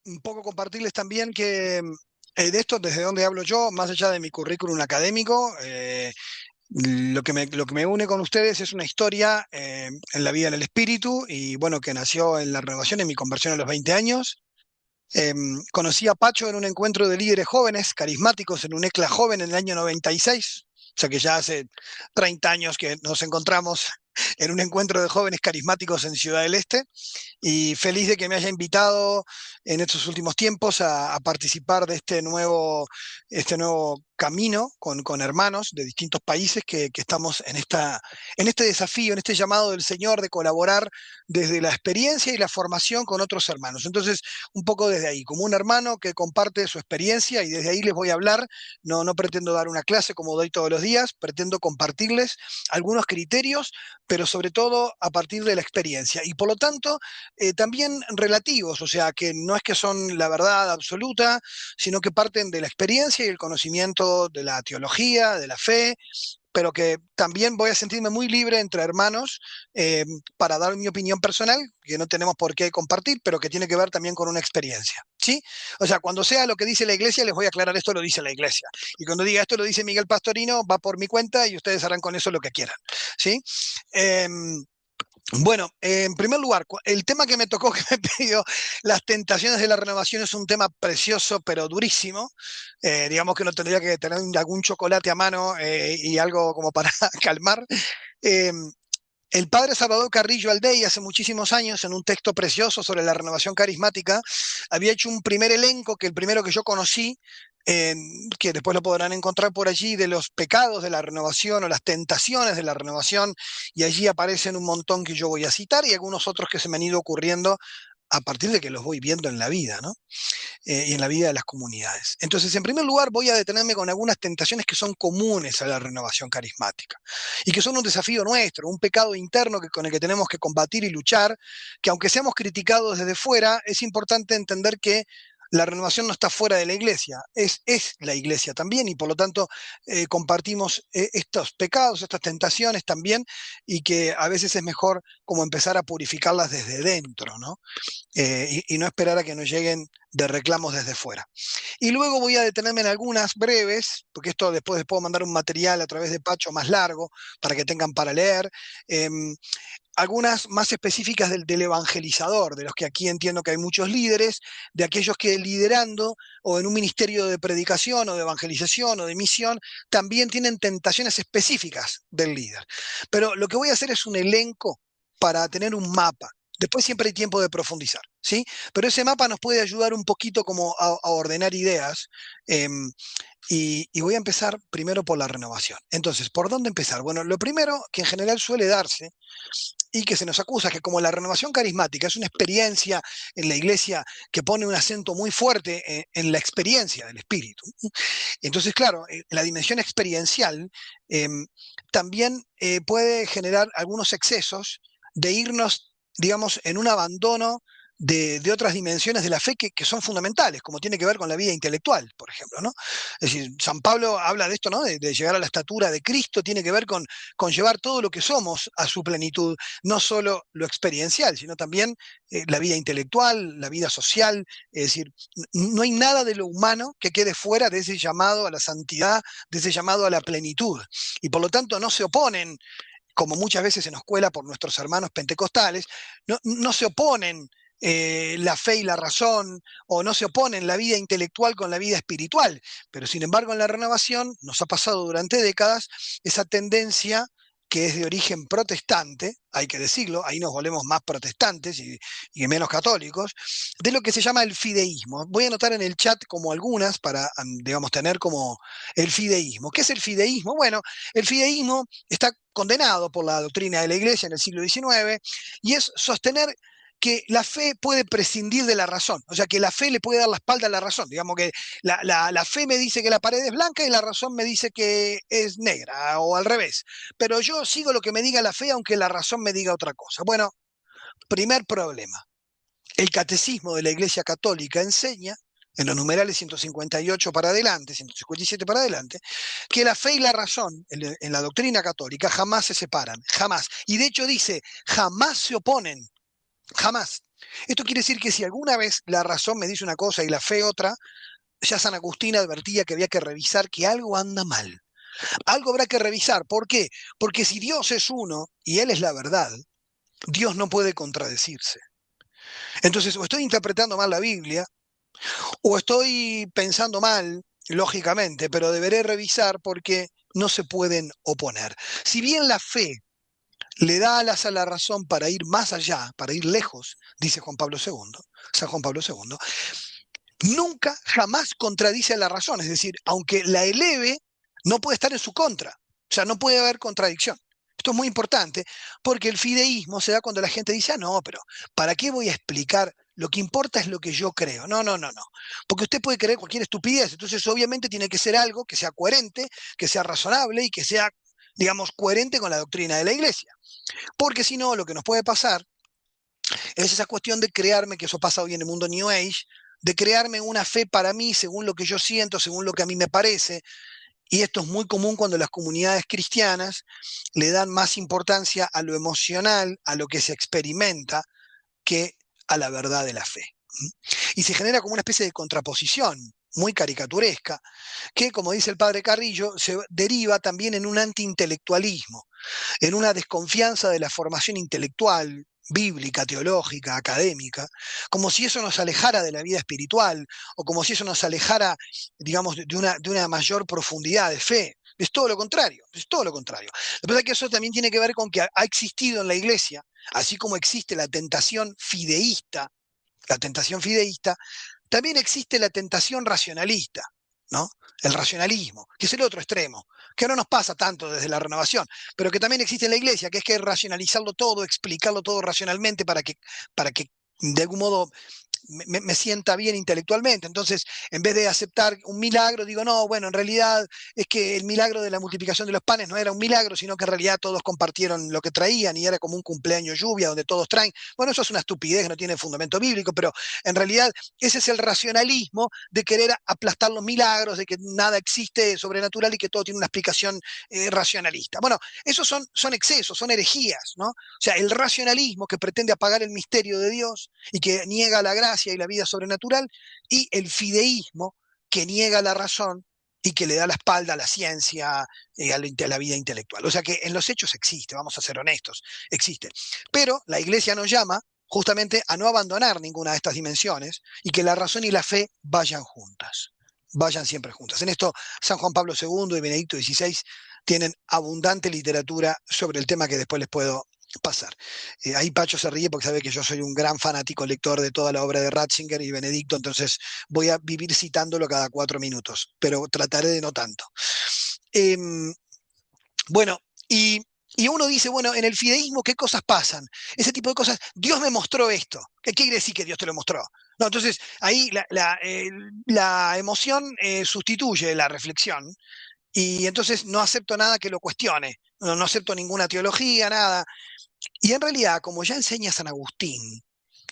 un poco compartirles también que de esto, desde donde hablo yo, más allá de mi currículum académico, lo que me une con ustedes es una historia en la vida del espíritu y bueno, que nació en la renovación, en mi conversión a los 20 años. Conocí a Pacho en un encuentro de líderes jóvenes, carismáticos, en un ECLA joven en el año 96. O sea que ya hace 30 años que nos encontramos en un encuentro de jóvenes carismáticos en Ciudad del Este y feliz de que me haya invitado en estos últimos tiempos a participar de este nuevo camino con hermanos de distintos países que estamos en este desafío, en este llamado del Señor de colaborar desde la experiencia y la formación con otros hermanos. Entonces, un poco desde ahí, como un hermano que comparte su experiencia y desde ahí les voy a hablar. No, no pretendo dar una clase como doy todos los días, pretendo compartirles algunos criterios, pero sobre todo a partir de la experiencia. Y por lo tanto, también relativos, o sea, que no es que son la verdad absoluta, sino que parten de la experiencia y el conocimiento de la teología, de la fe, pero que también voy a sentirme muy libre entre hermanos para dar mi opinión personal, que no tenemos por qué compartir, pero que tiene que ver también con una experiencia, ¿sí? O sea, cuando sea lo que dice la iglesia, les voy a aclarar esto lo dice la iglesia. Y cuando diga esto lo dice Miguel Pastorino, va por mi cuenta y ustedes harán con eso lo que quieran, ¿sí? Eh, bueno, en primer lugar, el tema que me tocó, que me pidió, las tentaciones de la renovación, es un tema precioso, pero durísimo. Digamos que uno tendría que tener algún chocolate a mano y algo como para calmar. Eh, el padre Salvador Carrillo Aldey, hace muchísimos años, en un texto precioso sobre la renovación carismática, había hecho un primer elenco, que el primero que yo conocí, que después lo podrán encontrar por allí, de los pecados de la renovación o las tentaciones de la renovación, y allí aparecen un montón que yo voy a citar y algunos otros que se me han ido ocurriendo a partir de que los voy viendo en la vida, ¿no? Y en la vida de las comunidades. Entonces, en primer lugar, voy a detenerme con algunas tentaciones que son comunes a la renovación carismática y que son un desafío nuestro, un pecado interno con el que tenemos que combatir y luchar, que aunque seamos criticados desde fuera, es importante entender que la renovación no está fuera de la iglesia, es la iglesia también y por lo tanto compartimos estos pecados, estas tentaciones también y que a veces es mejor como empezar a purificarlas desde dentro, ¿no? Y no esperar a que nos lleguen de reclamos desde fuera. Y luego voy a detenerme en algunas breves, porque esto después les puedo mandar un material a través de Pacho más largo para que tengan para leer. Eh, Algunas más específicas del evangelizador, de los que aquí entiendo que hay muchos líderes, de aquellos que liderando o en un ministerio de predicación o de evangelización o de misión, también tienen tentaciones específicas del líder. Pero lo que voy a hacer es un elenco para tener un mapa. Después siempre hay tiempo de profundizar, ¿sí? Pero ese mapa nos puede ayudar un poquito como a ordenar ideas. eh, y voy a empezar primero por la renovación. Entonces, ¿por dónde empezar? Bueno, lo primero que en general suele darse y que se nos acusa que como la renovación carismática es una experiencia en la iglesia que pone un acento muy fuerte en la experiencia del espíritu. Entonces, claro, la dimensión experiencial eh, también puede generar algunos excesos de irnos, digamos, en un abandono de otras dimensiones de la fe que son fundamentales, como tiene que ver con la vida intelectual, por ejemplo, ¿no? Es decir, San Pablo habla de esto, ¿no? De llegar a la estatura de Cristo, tiene que ver con llevar todo lo que somos a su plenitud, no solo lo experiencial, sino también la vida intelectual, la vida social, es decir, no hay nada de lo humano que quede fuera de ese llamado a la santidad, de ese llamado a la plenitud. Y por lo tanto no se oponen, como muchas veces se nos cuela por nuestros hermanos pentecostales, no se oponen la fe y la razón, o no se oponen la vida intelectual con la vida espiritual. Pero sin embargo, en la renovación nos ha pasado durante décadas esa tendencia que es de origen protestante, hay que decirlo, ahí nos volvemos más protestantes y menos católicos, de lo que se llama el fideísmo. Voy a anotar en el chat como algunas para, digamos, tener como el fideísmo. ¿Qué es el fideísmo? Bueno, el fideísmo está condenado por la doctrina de la Iglesia en el siglo XIX y es sostener que la fe puede prescindir de la razón, o sea, que la fe le puede dar la espalda a la razón. Digamos que la fe me dice que la pared es blanca y la razón me dice que es negra o al revés, pero yo sigo lo que me diga la fe aunque la razón me diga otra cosa. Bueno, primer problema. El catecismo de la Iglesia Católica enseña, en los numerales 158 para adelante, 157 para adelante, que la fe y la razón en la doctrina católica jamás se separan, jamás. Y de hecho dice, jamás se oponen. Jamás. Esto quiere decir que si alguna vez la razón me dice una cosa y la fe otra, ya San Agustín advertía que había que revisar que algo anda mal. Algo habrá que revisar. ¿Por qué? Porque si Dios es uno y Él es la verdad, Dios no puede contradecirse. Entonces, o estoy interpretando mal la Biblia, o estoy pensando mal, lógicamente, pero deberé revisar porque no se pueden oponer. Si bien la fe le da alas a la razón para ir más allá, para ir lejos, dice Juan Pablo II, San Juan Pablo II, nunca, jamás contradice a la razón. Es decir, aunque la eleve, no puede estar en su contra. O sea, no puede haber contradicción. Esto es muy importante porque el fideísmo se da cuando la gente dice, ah, no, pero ¿para qué voy a explicar? Lo que importa es lo que yo creo. No, no, no, no. Porque usted puede creer cualquier estupidez. Entonces, obviamente, tiene que ser algo que sea coherente, que sea razonable y que sea, digamos, coherente con la doctrina de la iglesia. Porque si no, lo que nos puede pasar es esa cuestión de crearme, que eso pasa hoy en el mundo New Age, de crearme una fe para mí según lo que yo siento, según lo que a mí me parece. Y esto es muy común cuando las comunidades cristianas le dan más importancia a lo emocional, a lo que se experimenta, que a la verdad de la fe. Y se genera como una especie de contraposición muy caricaturesca, que, como dice el padre Carrillo, se deriva también en un antiintelectualismo, en una desconfianza de la formación intelectual, bíblica, teológica, académica, como si eso nos alejara de la vida espiritual o como si eso nos alejara, digamos, de una mayor profundidad de fe. Es todo lo contrario, es todo lo contrario. Lo que pasa es que eso también tiene que ver con que ha existido en la iglesia, así como existe la tentación fideísta, también existe la tentación racionalista, ¿no? El racionalismo, que es el otro extremo, que no nos pasa tanto desde la renovación, pero que también existe en la iglesia, que es que racionalizarlo todo, explicarlo todo racionalmente para que de algún modo me sienta bien intelectualmente. Entonces, en vez de aceptar un milagro, digo, no, bueno, en realidad es que el milagro de la multiplicación de los panes no era un milagro, sino que en realidad todos compartieron lo que traían y era como un cumpleaños lluvia donde todos traen. Bueno, eso es una estupidez que no tiene fundamento bíblico, pero en realidad ese es el racionalismo de querer aplastar los milagros, de que nada existe sobrenatural y que todo tiene una explicación racionalista. Bueno, esos son excesos, son herejías, ¿no? O sea, el racionalismo que pretende apagar el misterio de Dios y que niega la gracia y la vida sobrenatural, y el fideísmo que niega la razón y que le da la espalda a la ciencia, a la vida intelectual. O sea que en los hechos existe, vamos a ser honestos, existe. Pero la iglesia nos llama justamente a no abandonar ninguna de estas dimensiones y que la razón y la fe vayan juntas, vayan siempre juntas. En esto San Juan Pablo II y Benedicto XVI tienen abundante literatura sobre el tema que después les puedo pasar. Ahí Pacho se ríe porque sabe que yo soy un gran fanático lector de toda la obra de Ratzinger y Benedicto, entonces voy a vivir citándolo cada 4 minutos, pero trataré de no tanto. Eh, bueno, y uno dice, bueno, en el fideísmo, ¿qué cosas pasan? Ese tipo de cosas, Dios me mostró esto. ¿Qué quiere decir que Dios te lo mostró? No, entonces ahí la emoción sustituye la reflexión y entonces no acepto nada que lo cuestione, no acepto ninguna teología, nada. Y en realidad, como ya enseña San Agustín,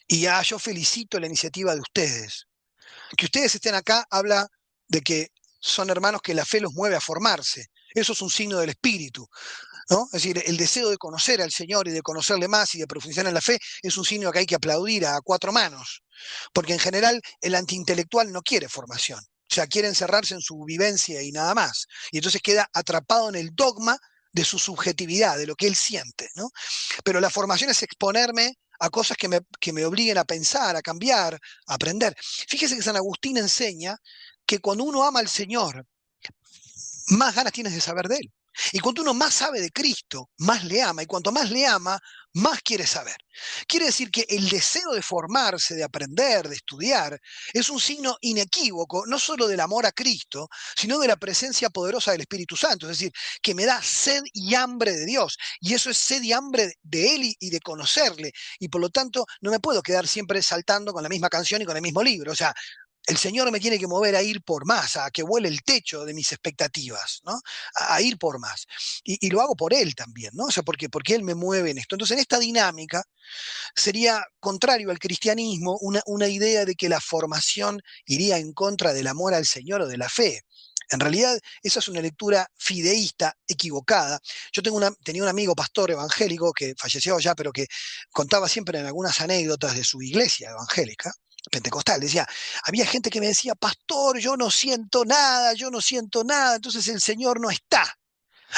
y ya yo felicito la iniciativa de ustedes, que ustedes estén acá habla de que son hermanos que la fe los mueve a formarse. Eso es un signo del espíritu, ¿no? Es decir, el deseo de conocer al Señor y de conocerle más y de profundizar en la fe es un signo que hay que aplaudir a 4 manos, porque en general el antiintelectual no quiere formación. O sea, quiere encerrarse en su vivencia y nada más. Y entonces queda atrapado en el dogma de su subjetividad, de lo que él siente, ¿no? Pero la formación es exponerme a cosas que me obliguen a pensar, a cambiar, a aprender. Fíjese que San Agustín enseña que cuando uno ama al Señor, más ganas tienes de saber de Él. Y cuando uno más sabe de Cristo, más le ama. Y cuanto más le ama, más quiere saber. Quiere decir que el deseo de formarse, de aprender, de estudiar, es un signo inequívoco, no solo del amor a Cristo, sino de la presencia poderosa del Espíritu Santo. Es decir, que me da sed y hambre de Dios. Y eso es sed y hambre de Él y de conocerle. Y por lo tanto, no me puedo quedar siempre saltando con la misma canción y con el mismo libro. O sea, el Señor me tiene que mover a ir por más, a que vuele el techo de mis expectativas, ¿no? A ir por más. Y lo hago por Él también, ¿no? O sea, porque Él me mueve en esto. Entonces, en esta dinámica sería contrario al cristianismo una idea de que la formación iría en contra del amor al Señor o de la fe. En realidad, esa es una lectura fideísta equivocada. Yo tenía un amigo pastor evangélico que falleció ya, pero que contaba siempre en algunas anécdotas de su iglesia evangélica, pentecostal. Decía, había gente que me decía, pastor, yo no siento nada, yo no siento nada, entonces el Señor no está.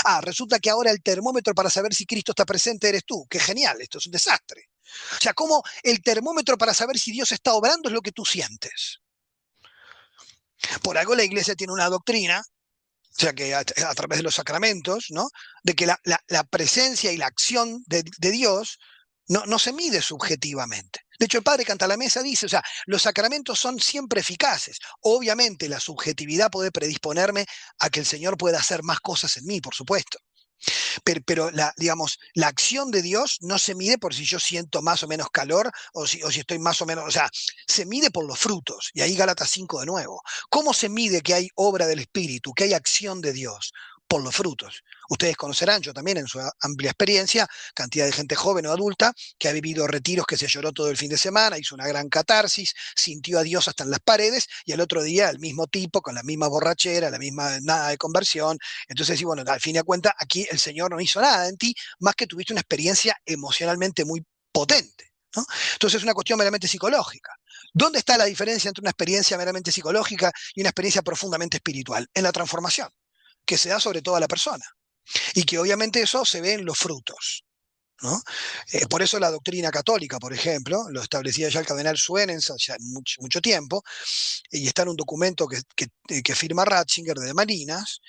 Ah, resulta que ahora el termómetro para saber si Cristo está presente eres tú. Qué genial, esto es un desastre. O sea, ¿cómo el termómetro para saber si Dios está obrando es lo que tú sientes? Por algo la iglesia tiene una doctrina, o sea, que a través de los sacramentos, ¿no? De que la presencia y la acción de Dios no se mide subjetivamente. De hecho, el padre Cantalamessa dice, o sea, los sacramentos son siempre eficaces. Obviamente la subjetividad puede predisponerme a que el Señor pueda hacer más cosas en mí, por supuesto. Pero digamos, la acción de Dios no se mide por si yo siento más o menos calor o si estoy más o menos, o sea, se mide por los frutos. Y ahí Gálatas 5 de nuevo. ¿Cómo se mide que hay obra del Espíritu, que hay acción de Dios? Por los frutos. Ustedes conocerán, yo también en su amplia experiencia, cantidad de gente joven o adulta que ha vivido retiros que se lloró todo el fin de semana, hizo una gran catarsis, sintió a Dios hasta en las paredes y al otro día el mismo tipo, con la misma borrachera, la misma nada de conversión. Entonces, sí, bueno, al fin y al cuenta, aquí el Señor no hizo nada en ti, más que tuviste una experiencia emocionalmente muy potente, ¿no? Entonces es una cuestión meramente psicológica. ¿Dónde está la diferencia entre una experiencia meramente psicológica y una experiencia profundamente espiritual? En la transformación, que se da sobre toda la persona. Y que obviamente eso se ve en los frutos, ¿no? Por eso la doctrina católica, por ejemplo, lo establecía ya el cardenal Suenens hace mucho tiempo, y está en un documento que firma Ratzinger de Malinas,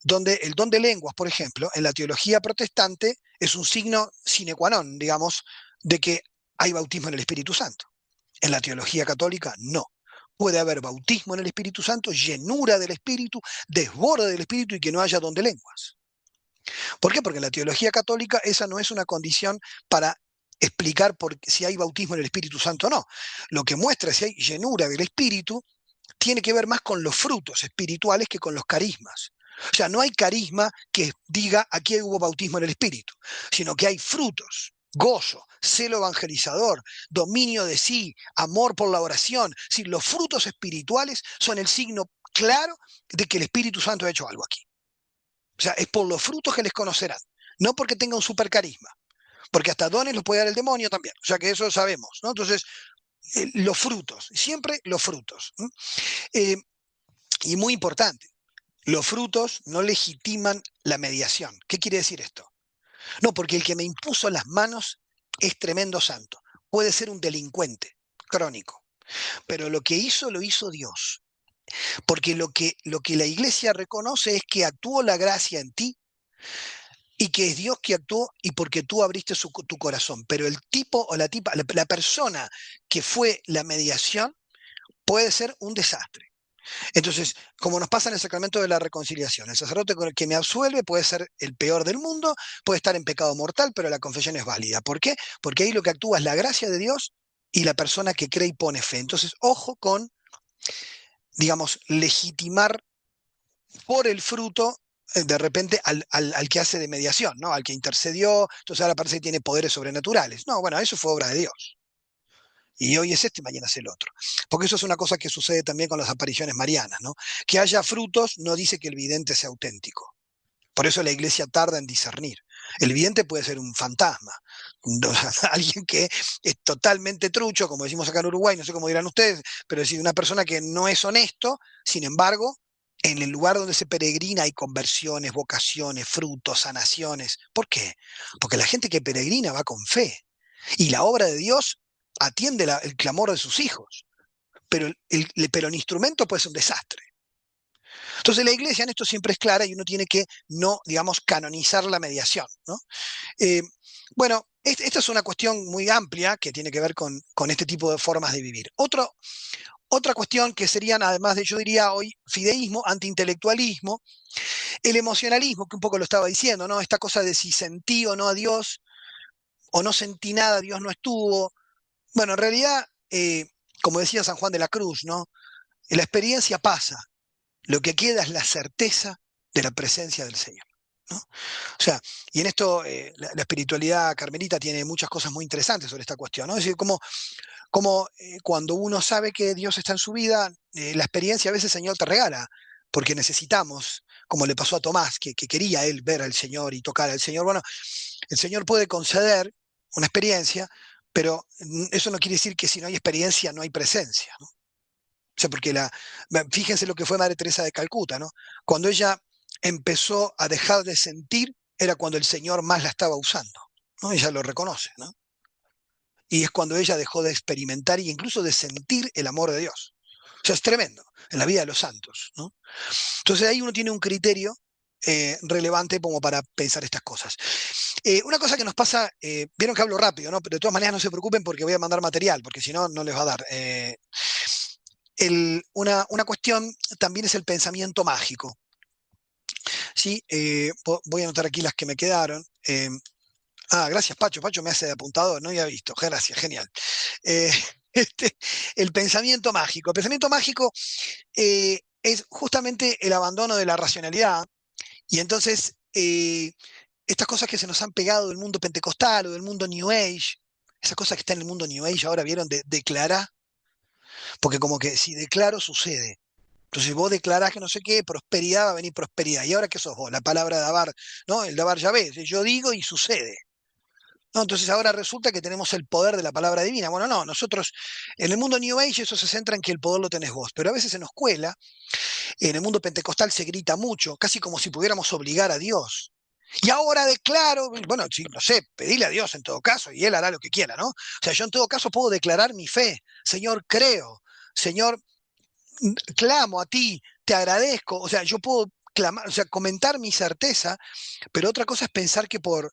donde el don de lenguas, por ejemplo, en la teología protestante es un signo sine qua non, digamos, de que hay bautismo en el Espíritu Santo. En la teología católica, no. Puede haber bautismo en el Espíritu Santo, llenura del Espíritu, desborde del Espíritu y que no haya don de lenguas. ¿Por qué? Porque en la teología católica esa no es una condición para explicar si hay bautismo en el Espíritu Santo o no. Lo que muestra si hay llenura del Espíritu tiene que ver más con los frutos espirituales que con los carismas. O sea, no hay carisma que diga aquí hubo bautismo en el Espíritu, sino que hay frutos, gozo, celo evangelizador, dominio de sí, amor por la oración. Si los frutos espirituales son el signo claro de que el Espíritu Santo ha hecho algo aquí. O sea, es por los frutos que les conocerán, no porque tenga un super carisma, porque hasta dones los puede dar el demonio también. O sea que eso sabemos, ¿no? Entonces, los frutos, siempre los frutos. Eh, y muy importante, los frutos no legitiman la mediación. ¿Qué quiere decir esto? No, porque el que me impuso las manos es tremendo santo. Puede ser un delincuente crónico, pero lo que hizo lo hizo Dios. Porque lo que la iglesia reconoce es que actuó la gracia en ti y que es Dios que actuó y porque tú abriste tu corazón. Pero el tipo o la tipa, la persona que fue la mediación puede ser un desastre. Entonces, como nos pasa en el sacramento de la reconciliación, el sacerdote con el que me absuelve puede ser el peor del mundo, puede estar en pecado mortal, pero la confesión es válida. ¿Por qué? Porque ahí lo que actúa es la gracia de Dios y la persona que cree y pone fe. Entonces, ojo con, digamos, legitimar por el fruto de repente al que hace de mediación, ¿no? Al que intercedió, entonces ahora parece que tiene poderes sobrenaturales. No, bueno, eso fue obra de Dios. Y hoy es este, mañana es el otro. Porque eso es una cosa que sucede también con las apariciones marianas, ¿no? Que haya frutos no dice que el vidente sea auténtico. Por eso la iglesia tarda en discernir. El vidente puede ser un fantasma, alguien que es totalmente trucho, como decimos acá en Uruguay, no sé cómo dirán ustedes, pero es decir, una persona que no es honesto, sin embargo, en el lugar donde se peregrina hay conversiones, vocaciones, frutos, sanaciones. ¿Por qué? Porque la gente que peregrina va con fe. Y la obra de Dios atiende el clamor de sus hijos, pero el instrumento puede ser un desastre. Entonces la iglesia en esto siempre es clara y uno tiene que no, digamos, canonizar la mediación, ¿no? Eh, bueno, esta es una cuestión muy amplia que tiene que ver con este tipo de formas de vivir. Otra cuestión que serían, además de, yo diría hoy, fideísmo, antiintelectualismo, el emocionalismo, que un poco lo estaba diciendo, ¿no? Esta cosa de si sentí o no a Dios, o no sentí nada, Dios no estuvo. Bueno, en realidad, como decía San Juan de la Cruz, ¿no? La experiencia pasa, lo que queda es la certeza de la presencia del Señor, ¿no? O sea, y en esto la espiritualidad carmelita tiene muchas cosas muy interesantes sobre esta cuestión, ¿no? Es decir, como cuando uno sabe que Dios está en su vida, la experiencia a veces el Señor te regala, porque necesitamos, como le pasó a Tomás, que quería él ver al Señor y tocar al Señor. Bueno, el Señor puede conceder una experiencia, pero eso no quiere decir que si no hay experiencia no hay presencia, ¿no? O sea, porque fíjense lo que fue Madre Teresa de Calcuta, ¿no? Cuando ella empezó a dejar de sentir, era cuando el Señor más la estaba usando, ¿no? Ella lo reconoce, ¿no? Y es cuando ella dejó de experimentar e incluso de sentir el amor de Dios. O sea, es tremendo en la vida de los santos, ¿no? Entonces ahí uno tiene un criterio relevante como para pensar estas cosas. Una cosa que nos pasa, vieron que hablo rápido, ¿no? Pero de todas maneras no se preocupen porque voy a mandar material, porque si no, no les va a dar. Una cuestión también es el pensamiento mágico, ¿sí? Voy a anotar aquí las que me quedaron. Gracias, Pacho. Pacho me hace de apuntador, no había visto. Gracias, genial. Eh, este, el pensamiento mágico. El pensamiento mágico es justamente el abandono de la racionalidad y entonces estas cosas que se nos han pegado del mundo pentecostal o del mundo New Age, esas cosas que están en el mundo New Age ahora vieron de declarar, porque como que si declaro sucede. Entonces vos declarás que no sé qué, prosperidad va a venir prosperidad. ¿Y ahora qué sos vos? La palabra Dabar, ¿no? El Dabar Yahvé. Yo digo y sucede. No, entonces ahora resulta que tenemos el poder de la palabra divina. Bueno, no, nosotros en el mundo New Age eso se centra en que el poder lo tenés vos, pero a veces se nos cuela, en el mundo pentecostal se grita mucho, casi como si pudiéramos obligar a Dios. Y ahora declaro, bueno, sí, no sé, pedirle a Dios en todo caso y Él hará lo que quiera, ¿no? O sea, yo en todo caso puedo declarar mi fe. Señor, creo. Señor, clamo a ti, te agradezco. O sea, yo puedo clamar, o sea, comentar mi certeza, pero otra cosa es pensar que por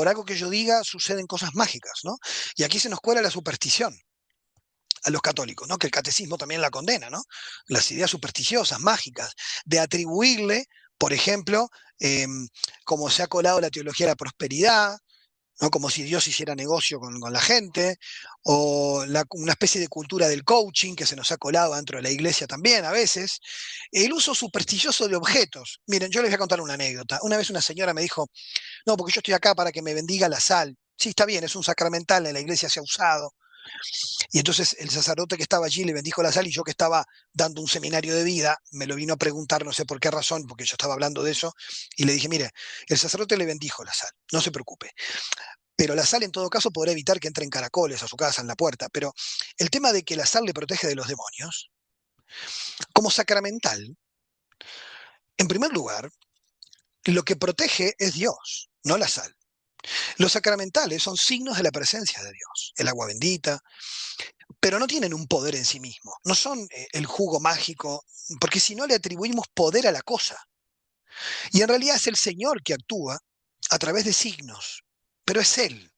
algo que yo diga suceden cosas mágicas, ¿no? Y aquí se nos cuela la superstición a los católicos, ¿no? Que el catecismo también la condena, ¿no? Las ideas supersticiosas, mágicas, de atribuirle, por ejemplo, eh, como se ha colado la teología de la prosperidad, ¿no? Como si Dios hiciera negocio con la gente, o una especie de cultura del coaching que se nos ha colado dentro de la iglesia también a veces, el uso supersticioso de objetos. Miren, yo les voy a contar una anécdota. Una vez una señora me dijo, no, porque yo estoy acá para que me bendiga la sal. Sí, está bien, es un sacramental, en la iglesia se ha usado. Y entonces el sacerdote que estaba allí le bendijo la sal y yo que estaba dando un seminario de vida, me lo vino a preguntar, no sé por qué razón, porque yo estaba hablando de eso, y le dije, mire, el sacerdote le bendijo la sal, no se preocupe. Pero la sal en todo caso podrá evitar que entren caracoles a su casa en la puerta. Pero el tema de que la sal le protege de los demonios, como sacramental, en primer lugar, lo que protege es Dios, no la sal. Los sacramentales son signos de la presencia de Dios, el agua bendita, pero no tienen un poder en sí mismo, no son el jugo mágico, porque si no le atribuimos poder a la cosa. Y en realidad es el Señor que actúa a través de signos, pero es Él,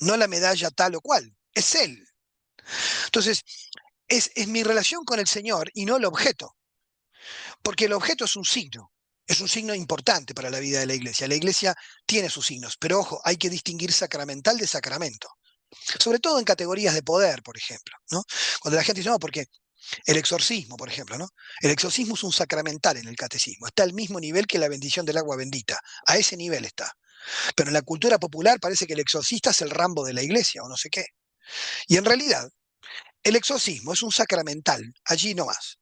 no la medalla tal o cual, es Él. Entonces, es mi relación con el Señor y no el objeto, porque el objeto es un signo importante para la vida de la iglesia. La iglesia tiene sus signos, pero ojo, hay que distinguir sacramental de sacramento, sobre todo en categorías de poder, por ejemplo, ¿no? Cuando la gente dice, no, porque el exorcismo, por ejemplo, ¿no? El exorcismo es un sacramental en el catecismo, está al mismo nivel que la bendición del agua bendita, a ese nivel está. Pero en la cultura popular parece que el exorcista es el Rambo de la iglesia o no sé qué. Y en realidad, el exorcismo es un sacramental, allí no más.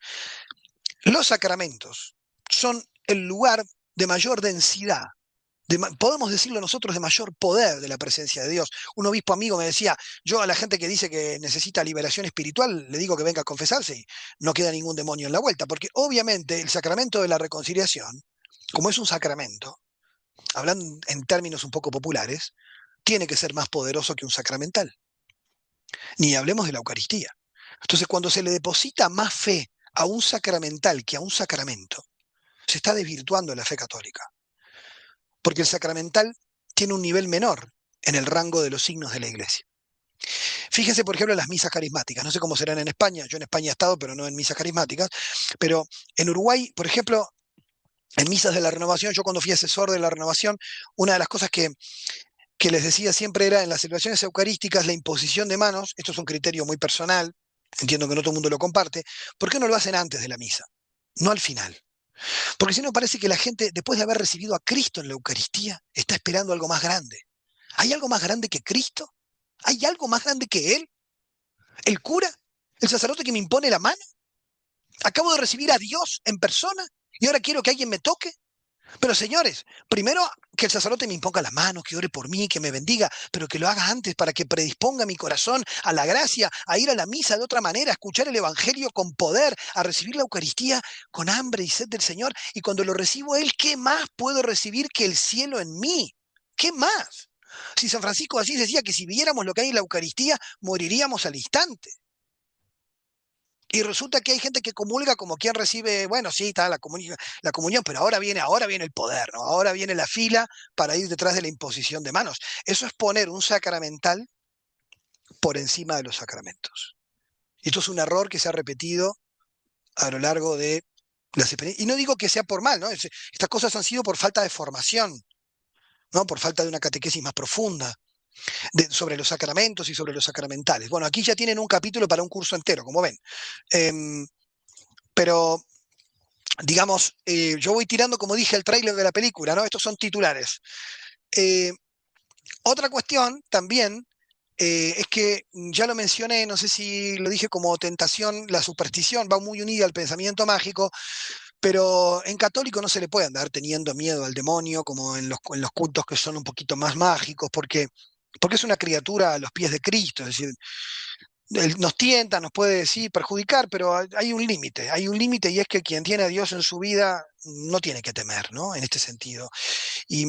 Los sacramentos son el lugar de mayor densidad, podemos decirlo nosotros, de mayor poder de la presencia de Dios. Un obispo amigo me decía, yo a la gente que dice que necesita liberación espiritual, le digo que venga a confesarse y no queda ningún demonio en la vuelta, porque obviamente el sacramento de la reconciliación, como es un sacramento, hablando en términos un poco populares, tiene que ser más poderoso que un sacramental. Ni hablemos de la Eucaristía. Entonces, cuando se le deposita más fe a un sacramental que a un sacramento, se está desvirtuando la fe católica. Porque el sacramental tiene un nivel menor en el rango de los signos de la iglesia. Fíjense, por ejemplo, en las misas carismáticas. No sé cómo serán en España. Yo en España he estado, pero no en misas carismáticas. Pero en Uruguay, por ejemplo, en misas de la renovación, yo cuando fui asesor de la renovación, una de las cosas que les decía siempre era en las celebraciones eucarísticas la imposición de manos, esto es un criterio muy personal, entiendo que no todo el mundo lo comparte, ¿por qué no lo hacen antes de la misa? No al final. Porque si no parece que la gente, después de haber recibido a Cristo en la Eucaristía, está esperando algo más grande. ¿Hay algo más grande que Cristo? ¿Hay algo más grande que Él? ¿El cura? ¿El sacerdote que me impone la mano? Acabo de recibir a Dios en persona y ahora quiero que alguien me toque. Pero señores, primero que el sacerdote me imponga la mano, que ore por mí, que me bendiga, pero que lo haga antes para que predisponga mi corazón a la gracia, a ir a la misa de otra manera, a escuchar el Evangelio con poder, a recibir la Eucaristía con hambre y sed del Señor. Y cuando lo recibo Él, ¿qué más puedo recibir que el cielo en mí? ¿Qué más? Si San Francisco de Asís decía que si viéramos lo que hay en la Eucaristía, moriríamos al instante. Y resulta que hay gente que comulga como quien recibe, bueno, sí, está la comunión, pero ahora viene el poder, ¿no? Ahora viene la fila para ir detrás de la imposición de manos. Eso es poner un sacramental por encima de los sacramentos. Y esto es un error que se ha repetido a lo largo de las experiencias. Y no digo que sea por mal, ¿no? Estas cosas han sido por falta de formación, ¿no? Por falta de una catequesis más profunda sobre los sacramentos y sobre los sacramentales. Bueno, aquí ya tienen un capítulo para un curso entero, como ven. Em, pero digamos, yo voy tirando, como dije, el tráiler de la película, ¿no? Estos son titulares. Eh, Otra cuestión también es que ya lo mencioné, no sé si lo dije como tentación, la superstición va muy unida al pensamiento mágico, pero en católico no se le puede andar teniendo miedo al demonio como en los cultos que son un poquito más mágicos, porque es una criatura a los pies de Cristo, es decir, él nos tienta, nos puede decir perjudicar, pero hay un límite y es que quien tiene a Dios en su vida no tiene que temer, ¿no? En este sentido. Y,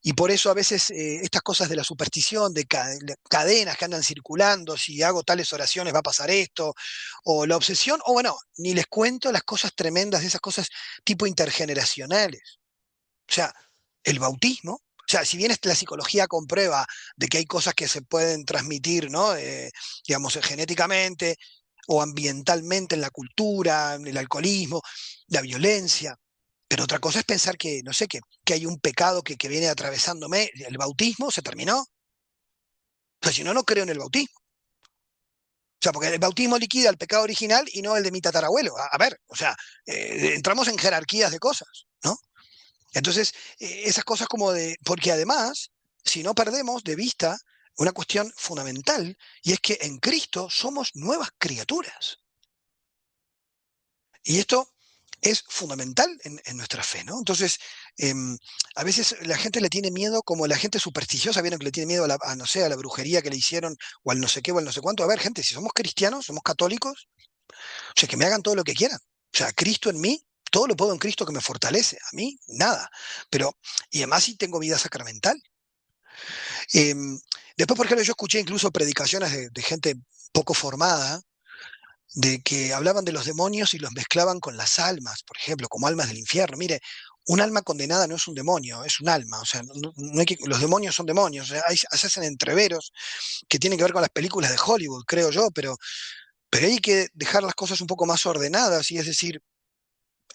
y por eso a veces estas cosas de la superstición, de cadenas que andan circulando, si hago tales oraciones va a pasar esto, o la obsesión, o bueno, ni les cuento las cosas tremendas de esas cosas tipo intergeneracionales. O sea, el bautismo, o sea, si bien la psicología comprueba de que hay cosas que se pueden transmitir, ¿no? Digamos, genéticamente o ambientalmente en la cultura, en el alcoholismo, la violencia. Pero otra cosa es pensar que, no sé, que hay un pecado que viene atravesándome. El bautismo se terminó. O sea, si no, no creo en el bautismo. O sea, porque el bautismo liquida el pecado original y no el de mi tatarabuelo. A ver, o sea, entramos en jerarquías de cosas, ¿no? Entonces, esas cosas como de, porque además, si no perdemos de vista una cuestión fundamental, y es que en Cristo somos nuevas criaturas. Y esto es fundamental en nuestra fe, ¿no? Entonces, a veces la gente le tiene miedo, como la gente supersticiosa, vieron que le tiene miedo no sé, a la brujería que le hicieron, o al no sé qué, o al no sé cuánto. A ver, gente, si somos cristianos, somos católicos, o sea, que me hagan todo lo que quieran. O sea, Cristo en mí, todo lo puedo en Cristo que me fortalece. A mí, nada. Pero, y además sí tengo vida sacramental. Eh, Después, por ejemplo, yo escuché incluso predicaciones de gente poco formada, de que hablaban de los demonios y los mezclaban con las almas, por ejemplo, como almas del infierno. Mire, un alma condenada no es un demonio, es un alma. O sea, no hay que, los demonios son demonios. O sea, se hacen entreveros que tienen que ver con las películas de Hollywood, creo yo, pero hay que dejar las cosas un poco más ordenadas y es decir,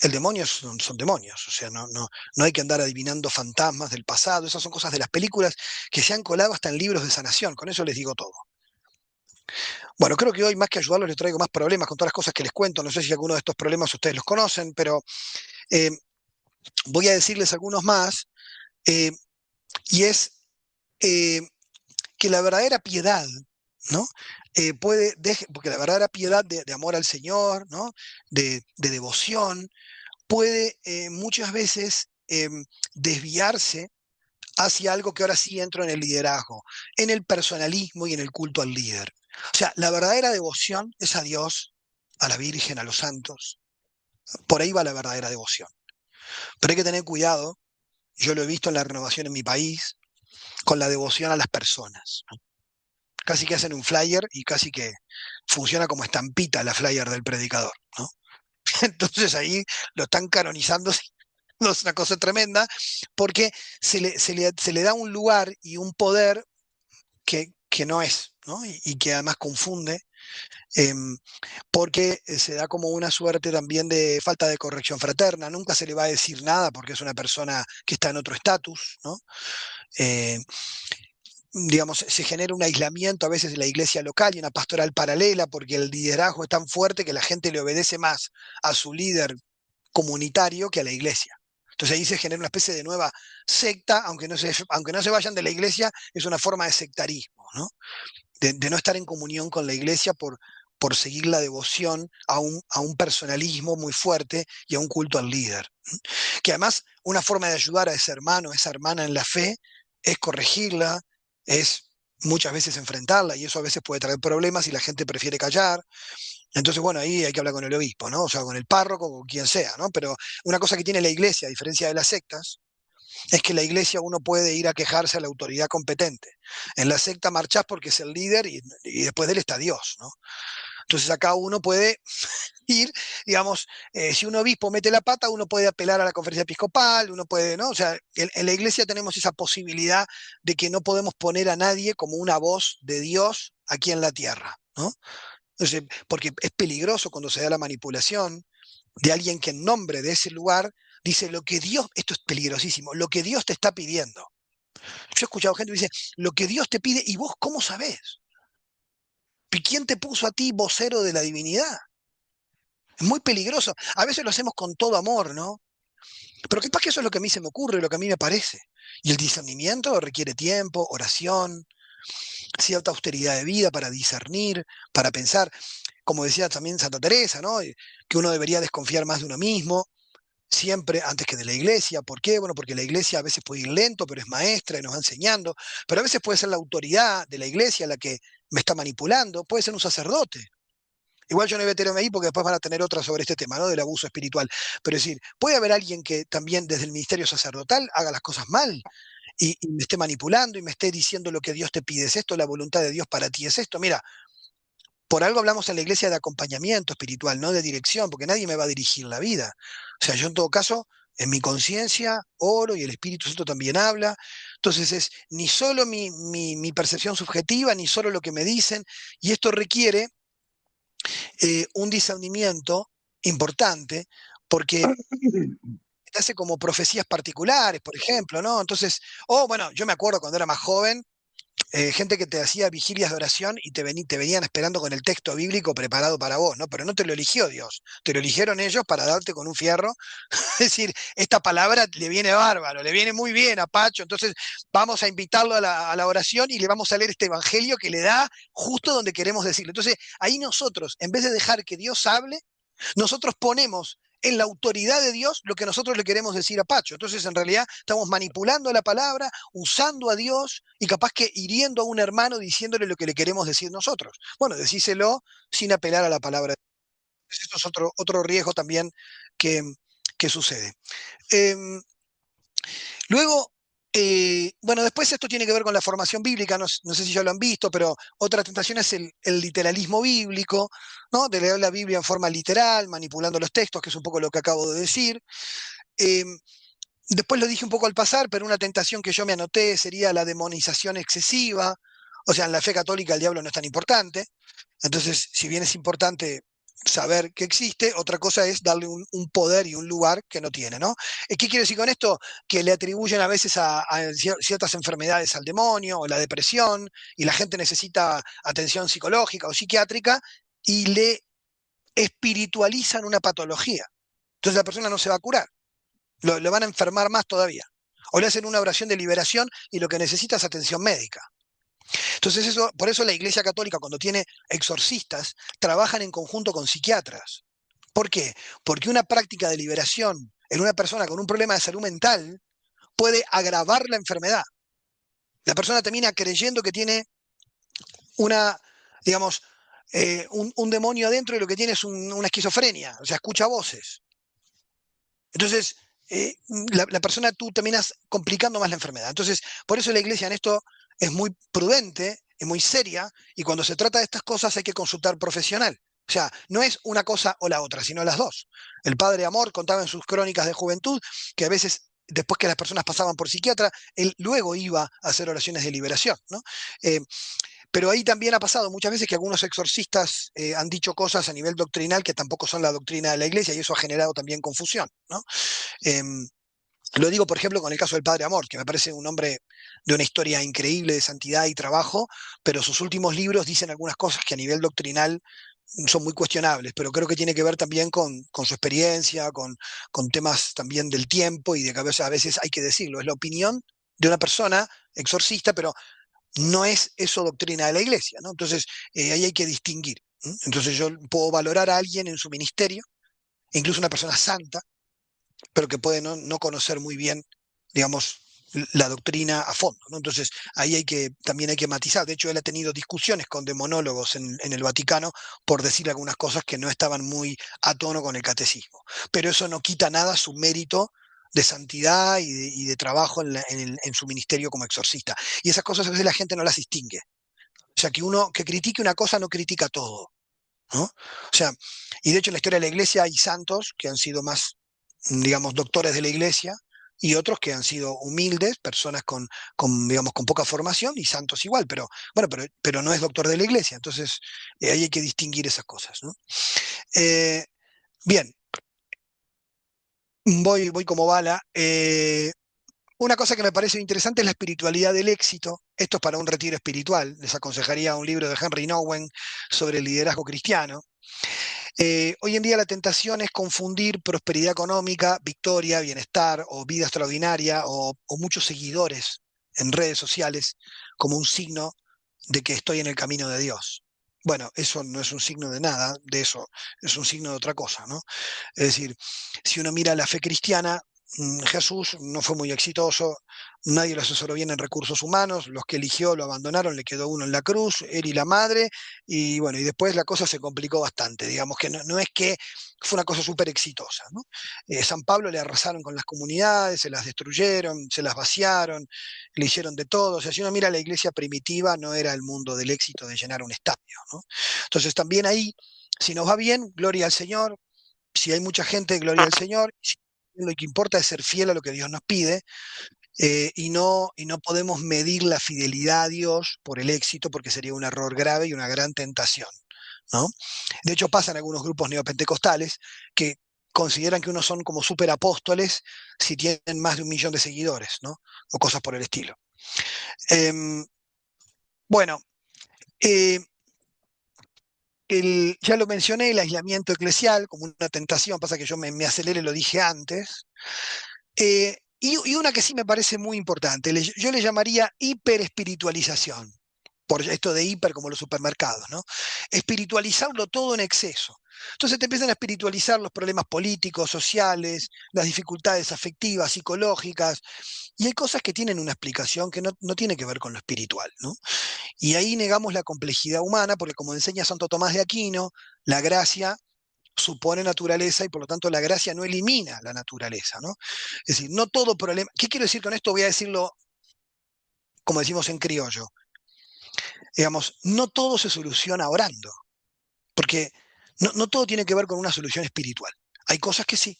el demonio son demonios, o sea, no hay que andar adivinando fantasmas del pasado, esas son cosas de las películas que se han colado hasta en libros de sanación, con eso les digo todo. Bueno, creo que hoy más que ayudarlos les traigo más problemas con todas las cosas que les cuento, no sé si alguno de estos problemas ustedes los conocen, pero eh, voy a decirles algunos más, eh, y es eh, que la verdadera piedad, ¿no? Porque la verdadera piedad de amor al Señor, ¿no? De devoción, puede muchas veces desviarse hacia algo que ahora sí entro en el liderazgo, en el personalismo y en el culto al líder. O sea, la verdadera devoción es a Dios, a la Virgen, a los santos. Por ahí va la verdadera devoción. Pero hay que tener cuidado, yo lo he visto en la renovación en mi país, con la devoción a las personas, ¿no? Casi que hacen un flyer y casi que funciona como estampita la flyer del predicador, ¿no? Entonces ahí lo están canonizando. No, es una cosa tremenda, porque se le da un lugar y un poder que no es, ¿no? Y que además confunde, em, porque se da como una suerte también de falta de corrección fraterna. Nunca se le va a decir nada porque es una persona que está en otro estatus, ¿no? Eh, digamos, se genera un aislamiento a veces de la iglesia local y una pastoral paralela porque el liderazgo es tan fuerte que la gente le obedece más a su líder comunitario que a la iglesia. Entonces ahí se genera una especie de nueva secta, aunque no se vayan de la iglesia, es una forma de sectarismo, ¿no? De no estar en comunión con la iglesia por seguir la devoción a un personalismo muy fuerte y a un culto al líder. Que además una forma de ayudar a ese hermano, a esa hermana en la fe, es corregirla, es muchas veces enfrentarla, y eso a veces puede traer problemas y la gente prefiere callar. Entonces, bueno, ahí hay que hablar con el obispo, ¿no? O sea, con el párroco, con quien sea, ¿no? Pero una cosa que tiene la iglesia, a diferencia de las sectas, es que en la iglesia uno puede ir a quejarse a la autoridad competente. En la secta marchás porque es el líder y después de él está Dios, ¿no? Entonces acá uno puede ir, digamos, si un obispo mete la pata, uno puede apelar a la conferencia episcopal, uno puede, ¿no? O sea, en la iglesia tenemos esa posibilidad de que no podemos poner a nadie como una voz de Dios aquí en la tierra, ¿no? Entonces, porque es peligroso cuando se da la manipulación de alguien que en nombre de ese lugar dice lo que Dios, esto es peligrosísimo, lo que Dios te está pidiendo. Yo he escuchado gente que dice, lo que Dios te pide, ¿y vos cómo sabés? ¿Y quién te puso a ti vocero de la divinidad? Es muy peligroso. A veces lo hacemos con todo amor, ¿no? Pero capaz que eso es lo que a mí se me ocurre, lo que a mí me parece. Y el discernimiento requiere tiempo, oración, cierta austeridad de vida para discernir, para pensar, como decía también Santa Teresa, ¿no? Que uno debería desconfiar más de uno mismo, siempre antes que de la iglesia. ¿Por qué? Bueno, porque la iglesia a veces puede ir lento, pero es maestra y nos va enseñando, pero a veces puede ser la autoridad de la iglesia la que me está manipulando, puede ser un sacerdote. Igual yo no voy a meterme ahí porque después van a tener otra sobre este tema, ¿no? Del abuso espiritual. Pero es decir, puede haber alguien que también desde el ministerio sacerdotal haga las cosas mal y me esté manipulando y me esté diciendo lo que Dios te pide es esto, la voluntad de Dios para ti es esto. Mira, por algo hablamos en la iglesia de acompañamiento espiritual, no de dirección, porque nadie me va a dirigir la vida. O sea, yo en todo caso, en mi conciencia, oro y el Espíritu Santo también habla. Entonces es ni solo mi percepción subjetiva, ni solo lo que me dicen, y esto requiere un discernimiento importante, porque te hace como profecías particulares, por ejemplo, ¿no? Entonces, bueno, yo me acuerdo cuando era más joven, gente que te hacía vigilias de oración y te venían esperando con el texto bíblico preparado para vos, ¿no? Pero no te lo eligió Dios, te lo eligieron ellos para darte con un fierro. Es decir, esta palabra le viene bárbaro, le viene muy bien a Pacho, entonces vamos a invitarlo a la oración y le vamos a leer este evangelio que le da justo donde queremos decirlo. Entonces, ahí nosotros, en vez de dejar que Dios hable, nosotros ponemos en la autoridad de Dios lo que nosotros le queremos decir a Pacho. Entonces, en realidad, estamos manipulando la palabra, usando a Dios y capaz que hiriendo a un hermano diciéndole lo que le queremos decir nosotros. Bueno, decíselo sin apelar a la palabra. Entonces, esto es otro riesgo también que, que sucede. Em, Luego, bueno, después esto tiene que ver con la formación bíblica, no sé si ya lo han visto, pero otra tentación es el literalismo bíblico, ¿no? De leer la Biblia en forma literal, manipulando los textos, que es un poco lo que acabo de decir. Eh, Después lo dije un poco al pasar, pero una tentación que yo me anoté sería la demonización excesiva. O sea, en la fe católica el diablo no es tan importante. Entonces, si bien es importante saber que existe, otra cosa es darle un poder y un lugar que no tiene, ¿no? ¿Qué quiero decir con esto? Que le atribuyen a veces a ciertas enfermedades al demonio o la depresión, y la gente necesita atención psicológica o psiquiátrica, y le espiritualizan una patología. Entonces la persona no se va a curar, lo van a enfermar más todavía. O le hacen una oración de liberación y lo que necesita es atención médica. Entonces, por eso la Iglesia Católica, cuando tiene exorcistas, trabajan en conjunto con psiquiatras. ¿Por qué? Porque una práctica de liberación en una persona con un problema de salud mental puede agravar la enfermedad. La persona termina creyendo que tiene una, digamos, un demonio adentro y lo que tiene es una esquizofrenia, o sea, escucha voces. Entonces, la persona, tú terminas complicando más la enfermedad. Entonces, por eso la iglesia en esto es muy prudente, es muy seria, y cuando se trata de estas cosas hay que consultar profesional. O sea, no es una cosa o la otra, sino las dos. El padre Amor contaba en sus crónicas de juventud que a veces, después que las personas pasaban por psiquiatra, él luego iba a hacer oraciones de liberación, ¿no? Eh, pero ahí también ha pasado muchas veces que algunos exorcistas han dicho cosas a nivel doctrinal que tampoco son la doctrina de la iglesia, y eso ha generado también confusión, ¿no? Eh, Lo digo, por ejemplo, con el caso del Padre Amor, que me parece un hombre de una historia increíble de santidad y trabajo, pero sus últimos libros dicen algunas cosas que a nivel doctrinal son muy cuestionables, pero creo que tiene que ver también con su experiencia, con temas también del tiempo y de que a veces hay que decirlo, es la opinión de una persona exorcista, pero no es eso doctrina de la iglesia, ¿no? Entonces, ahí hay que distinguir. ¿No? Entonces yo puedo valorar a alguien en su ministerio, incluso una persona santa, pero que puede no conocer muy bien, digamos, la doctrina a fondo, ¿no? Entonces, ahí también hay que matizar. De hecho, él ha tenido discusiones con demonólogos en el Vaticano por decir algunas cosas que no estaban muy a tono con el catecismo. Pero eso no quita nada su mérito de santidad y de trabajo en su ministerio como exorcista. Y esas cosas a veces la gente no las distingue. O sea, que uno que critique una cosa no critica todo, ¿no? O sea, y de hecho en la historia de la iglesia hay santos que han sido más, digamos, doctores de la iglesia y otros que han sido humildes, personas digamos, con poca formación y santos igual, pero bueno, pero no es doctor de la iglesia, entonces ahí hay que distinguir esas cosas, ¿no? Eh, bien, voy como bala. Una cosa que me parece interesante es la espiritualidad del éxito. Esto es para un retiro espiritual. Les aconsejaría un libro de Henry Nouwen sobre el liderazgo cristiano. Hoy en día la tentación es confundir prosperidad económica, victoria, bienestar o vida extraordinaria o muchos seguidores en redes sociales como un signo de que estoy en el camino de Dios. Bueno, eso no es un signo de nada, de eso es un signo de otra cosa, ¿no? Es decir, si uno mira la fe cristiana, Jesús no fue muy exitoso, nadie lo asesoró bien en recursos humanos, los que eligió lo abandonaron, le quedó uno en la cruz, él y la madre, y bueno, y después la cosa se complicó bastante, digamos que no es que fue una cosa súper exitosa, ¿no? San Pablo le arrasaron con las comunidades, se las destruyeron, se las vaciaron, le hicieron de todo, o sea, si uno mira la iglesia primitiva, no era el mundo del éxito de llenar un estadio, ¿no? Entonces también ahí, si nos va bien, gloria al Señor, si hay mucha gente, gloria al Señor, si lo que importa es ser fiel a lo que Dios nos pide, y no podemos medir la fidelidad a Dios por el éxito, porque sería un error grave y una gran tentación, ¿no? De hecho, pasa en algunos grupos neopentecostales que consideran que unos son como superapóstoles si tienen más de 1 millón de seguidores, ¿no? O cosas por el estilo. Em, bueno, eh, ya lo mencioné, el aislamiento eclesial como una tentación, pasa que yo me aceleré, lo dije antes. Y una que sí me parece muy importante, yo le llamaría hiperespiritualización, por esto de hiper como los supermercados, ¿no? Espiritualizarlo todo en exceso. Entonces te empiezan a espiritualizar los problemas políticos, sociales, las dificultades afectivas, psicológicas, y hay cosas que tienen una explicación que no tiene que ver con lo espiritual, ¿no? Y ahí negamos la complejidad humana, porque como enseña Santo Tomás de Aquino, la gracia supone naturaleza y por lo tanto la gracia no elimina la naturaleza, ¿no? Es decir, no todo problema. ¿Qué quiero decir con esto? Voy a decirlo como decimos en criollo. Digamos, no todo se soluciona orando, porque no todo tiene que ver con una solución espiritual. Hay cosas que sí,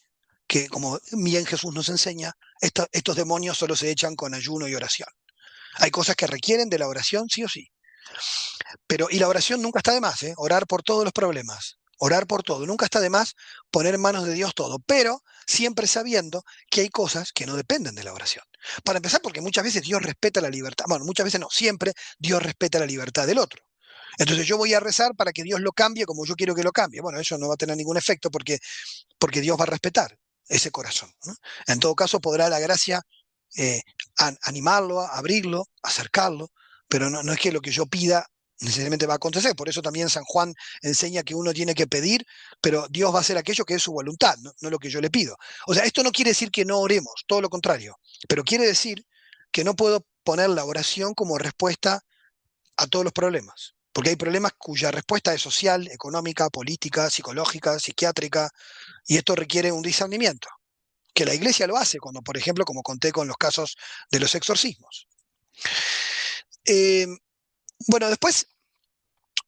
que como bien Jesús nos enseña, estos demonios solo se echan con ayuno y oración. Hay cosas que requieren de la oración, sí o sí. Y la oración nunca está de más, ¿eh? Orar por todos los problemas, orar por todo. Nunca está de más poner en manos de Dios todo, pero siempre sabiendo que hay cosas que no dependen de la oración. Para empezar, porque muchas veces Dios respeta la libertad. Bueno, muchas veces no, siempre Dios respeta la libertad del otro. Entonces yo voy a rezar para que Dios lo cambie como yo quiero que lo cambie. Bueno, eso no va a tener ningún efecto porque Dios va a respetar ese corazón, ¿no? En todo caso, podrá la gracia animarlo, abrirlo, acercarlo, pero no es que lo que yo pida necesariamente va a acontecer. Por eso también San Juan enseña que uno tiene que pedir, pero Dios va a hacer aquello que es su voluntad, no lo que yo le pido. O sea, esto no quiere decir que no oremos, todo lo contrario, pero quiere decir que no puedo poner la oración como respuesta a todos los problemas. Porque hay problemas cuya respuesta es social, económica, política, psicológica, psiquiátrica, y esto requiere un discernimiento, que la iglesia lo hace cuando, por ejemplo, como conté con los casos de los exorcismos. Eh, bueno, después,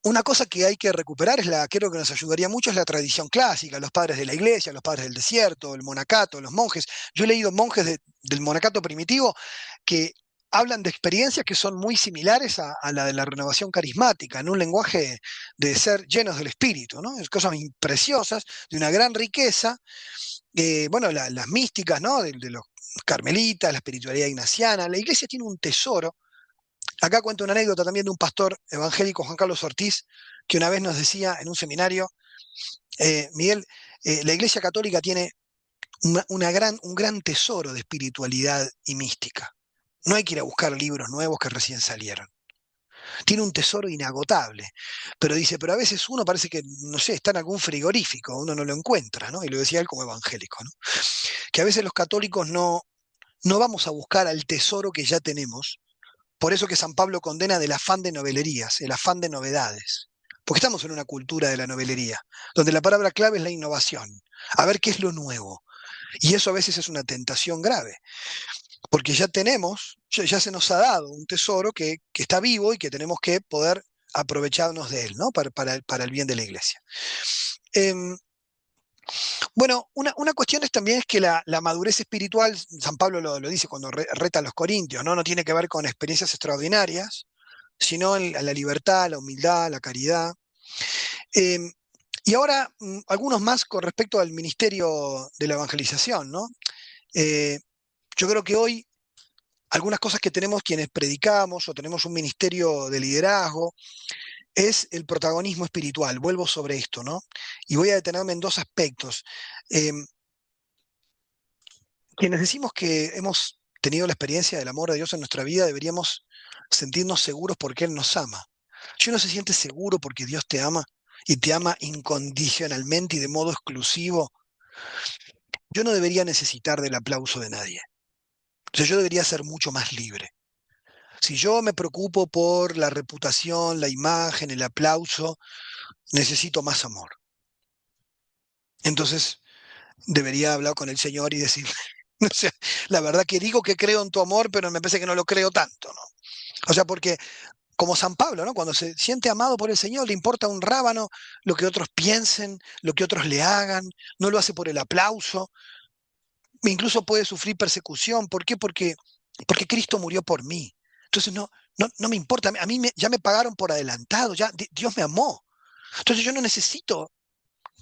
una cosa que hay que recuperar, creo que nos ayudaría mucho, es la tradición clásica, los padres de la iglesia, los padres del desierto, el monacato, los monjes. Yo he leído monjes del monacato primitivo que hablan de experiencias que son muy similares a la de la renovación carismática, en un lenguaje de ser llenos del Espíritu, ¿no? Es cosas preciosas, de una gran riqueza. Bueno, las místicas, ¿no? De los carmelitas, la espiritualidad ignaciana. La iglesia tiene un tesoro. Acá cuento una anécdota también de un pastor evangélico, Juan Carlos Ortiz, que una vez nos decía en un seminario, Miguel, la iglesia católica tiene un gran tesoro de espiritualidad y mística. No hay que ir a buscar libros nuevos que recién salieron. Tiene un tesoro inagotable. Pero dice, pero a veces uno parece que, no sé, está en algún frigorífico, uno no lo encuentra, ¿no? Y lo decía él como evangélico, ¿no? Que a veces los católicos no vamos a buscar al tesoro que ya tenemos. Por eso que San Pablo condena del afán de novelerías, el afán de novedades. Porque estamos en una cultura de la novelería, donde la palabra clave es la innovación. A ver qué es lo nuevo. Y eso a veces es una tentación grave, porque ya tenemos, ya se nos ha dado un tesoro que está vivo y que tenemos que poder aprovecharnos de él, ¿no? Para el bien de la iglesia. Em, bueno, una cuestión también es que la madurez espiritual, San Pablo lo dice cuando reta a los corintios, ¿no? No tiene que ver con experiencias extraordinarias, sino en la libertad, la humildad, la caridad. Em, y ahora, algunos más con respecto al ministerio de la evangelización, ¿no? Eh, yo creo que hoy algunas cosas que tenemos quienes predicamos o tenemos un ministerio de liderazgo es el protagonismo espiritual. Vuelvo sobre esto, ¿no? Y voy a detenerme en dos aspectos. Em, Quienes decimos que hemos tenido la experiencia del amor de Dios en nuestra vida, deberíamos sentirnos seguros porque Él nos ama. Si uno se siente seguro porque Dios te ama y te ama incondicionalmente y de modo exclusivo, yo no debería necesitar del aplauso de nadie. O sea, yo debería ser mucho más libre. Si yo me preocupo por la reputación, la imagen, el aplauso, necesito más amor. Entonces, debería hablar con el Señor y decirle, o sea, la verdad que digo que creo en tu amor, pero me parece que no lo creo tanto, ¿no? O sea, porque como San Pablo, ¿no? Cuando se siente amado por el Señor, le importa un rábano lo que otros piensen, lo que otros le hagan, no lo hace por el aplauso, incluso puede sufrir persecución. ¿Por qué? Porque Cristo murió por mí. Entonces no me importa, a mí ya me pagaron por adelantado, ya Dios me amó. Entonces yo no necesito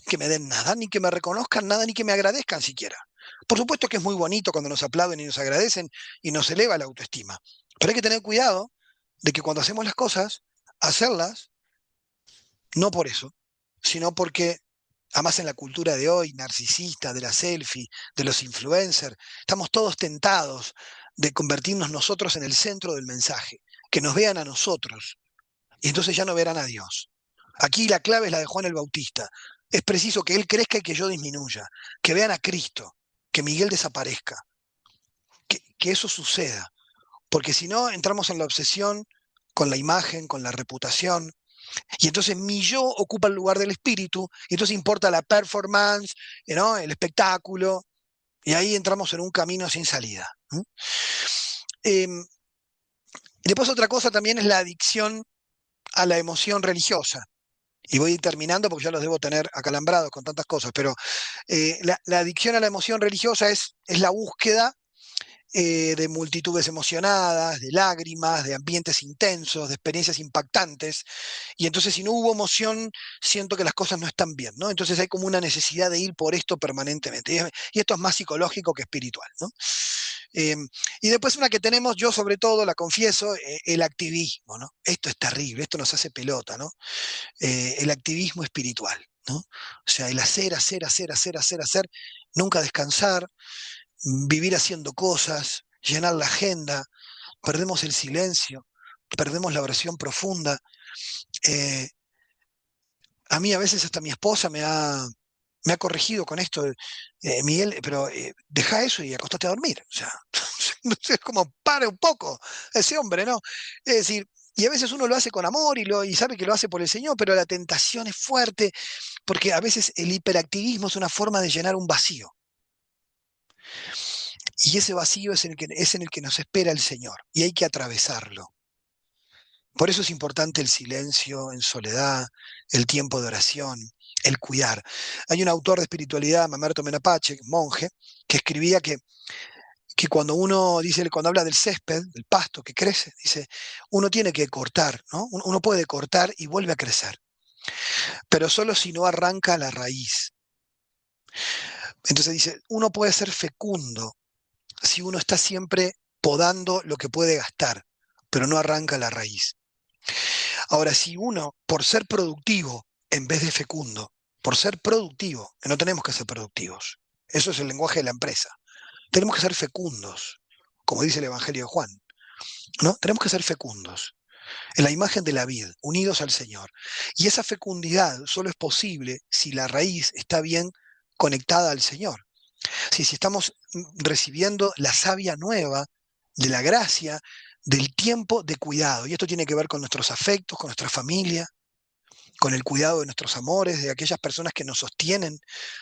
que me den nada, ni que me reconozcan nada, ni que me agradezcan siquiera. Por supuesto que es muy bonito cuando nos aplauden y nos agradecen y nos eleva la autoestima, pero hay que tener cuidado de que cuando hacemos las cosas, hacerlas no por eso, sino porque, además en la cultura de hoy, narcisista, de la selfie, de los influencers, estamos todos tentados de convertirnos nosotros en el centro del mensaje, que nos vean a nosotros, y entonces ya no verán a Dios. Aquí la clave es la de Juan el Bautista. Es preciso que Él crezca y que yo disminuya, que vean a Cristo, que Miguel desaparezca, que eso suceda, porque si no entramos en la obsesión con la imagen, con la reputación, y entonces mi yo ocupa el lugar del espíritu, y entonces importa la performance, ¿no? El espectáculo, y ahí entramos en un camino sin salida. Eh, Después otra cosa también es la adicción a la emoción religiosa. Y voy a ir terminando porque ya los debo tener acalambrados con tantas cosas, pero la adicción a la emoción religiosa es la búsqueda de multitudes emocionadas, de lágrimas, de ambientes intensos, de experiencias impactantes. Y entonces si no hubo emoción, siento que las cosas no están bien, ¿no? Entonces hay como una necesidad de ir por esto permanentemente. Y esto es más psicológico que espiritual, ¿no? Eh, y después una que tenemos, yo sobre todo la confieso, el activismo, ¿no? Esto es terrible, esto nos hace pelota, ¿no? El activismo espiritual, ¿no? O sea, el hacer, hacer, hacer, hacer, hacer, hacer, nunca descansar, vivir haciendo cosas, llenar la agenda, perdemos el silencio, perdemos la oración profunda. Eh, a mí a veces hasta mi esposa me ha corregido con esto, Miguel, pero deja eso y acostate a dormir. O sea, no sé, es como para un poco ese hombre, ¿no? Es decir, y a veces uno lo hace con amor y sabe que lo hace por el Señor, pero la tentación es fuerte, porque a veces el hiperactivismo es una forma de llenar un vacío. Y ese vacío es en el que nos espera el Señor, y hay que atravesarlo. Por eso es importante el silencio en soledad, el tiempo de oración, el cuidar. Hay un autor de espiritualidad, Mamerto Menapace, monje, que escribía que que cuando uno dice, cuando habla del césped, del pasto que crece, dice, uno tiene que cortar, ¿no? Uno puede cortar y vuelve a crecer, pero solo si no arranca la raíz. Entonces dice, uno puede ser fecundo si uno está siempre podando lo que puede gastar, pero no arranca la raíz. Ahora, si uno, por ser productivo, en vez de fecundo, por ser productivo, que no tenemos que ser productivos, eso es el lenguaje de la empresa, tenemos que ser fecundos, como dice el Evangelio de Juan, ¿no? Tenemos que ser fecundos, en la imagen de la vid, unidos al Señor. Y esa fecundidad solo es posible si la raíz está bien conectada al Señor. Si estamos recibiendo la savia nueva de la gracia, del tiempo de cuidado. Y esto tiene que ver con nuestros afectos, con nuestra familia, con el cuidado de nuestros amores, de aquellas personas que nos sostienen,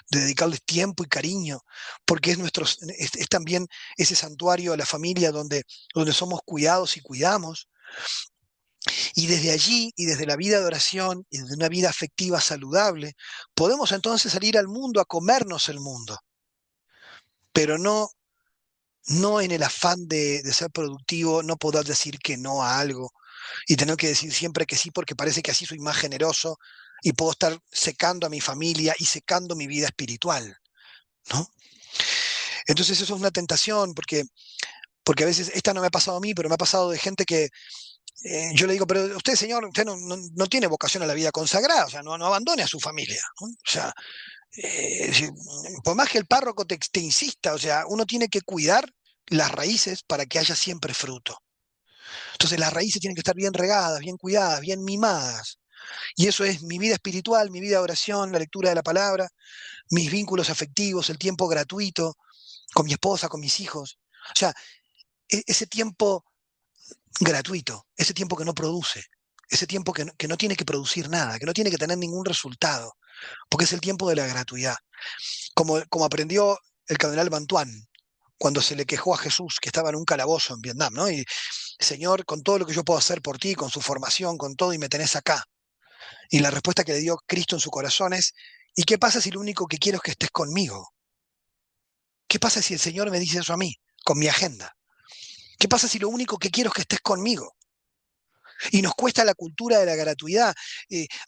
de dedicarles tiempo y cariño, porque es también ese santuario de la familia donde somos cuidados y cuidamos. Y desde allí, y desde la vida de oración, y desde una vida afectiva saludable, podemos entonces salir al mundo a comernos el mundo, pero no en el afán de ser productivo, no poder decir que no a algo y tener que decir siempre que sí porque parece que así soy más generoso y puedo estar secando a mi familia y secando mi vida espiritual, ¿no? Entonces eso es una tentación porque a veces, esta no me ha pasado a mí, pero me ha pasado de gente que yo le digo, pero usted, señor, usted no tiene vocación a la vida consagrada, o sea, no abandone a su familia, ¿no? O sea, si- por más que el párroco te insista, o sea, uno tiene que cuidar las raíces para que haya siempre fruto. Entonces las raíces tienen que estar bien regadas, bien cuidadas, bien mimadas. Y eso es mi vida espiritual, mi vida de oración, la lectura de la palabra, mis vínculos afectivos, el tiempo gratuito con mi esposa, con mis hijos. O sea, ese tiempo gratuito, ese tiempo que no produce, ese tiempo que no tiene que producir nada, que no tiene que tener ningún resultado, porque es el tiempo de la gratuidad. Como aprendió el cardenal Bantuán cuando se le quejó a Jesús que estaba en un calabozo en Vietnam, ¿no? Y Señor, con todo lo que yo puedo hacer por ti, con su formación, con todo, y me tenés acá. Y la respuesta que le dio Cristo en su corazón es, ¿y qué pasa si lo único que quiero es que estés conmigo? ¿Qué pasa si el Señor me dice eso a mí, con mi agenda? ¿Qué pasa si lo único que quiero es que estés conmigo? Y nos cuesta la cultura de la gratuidad.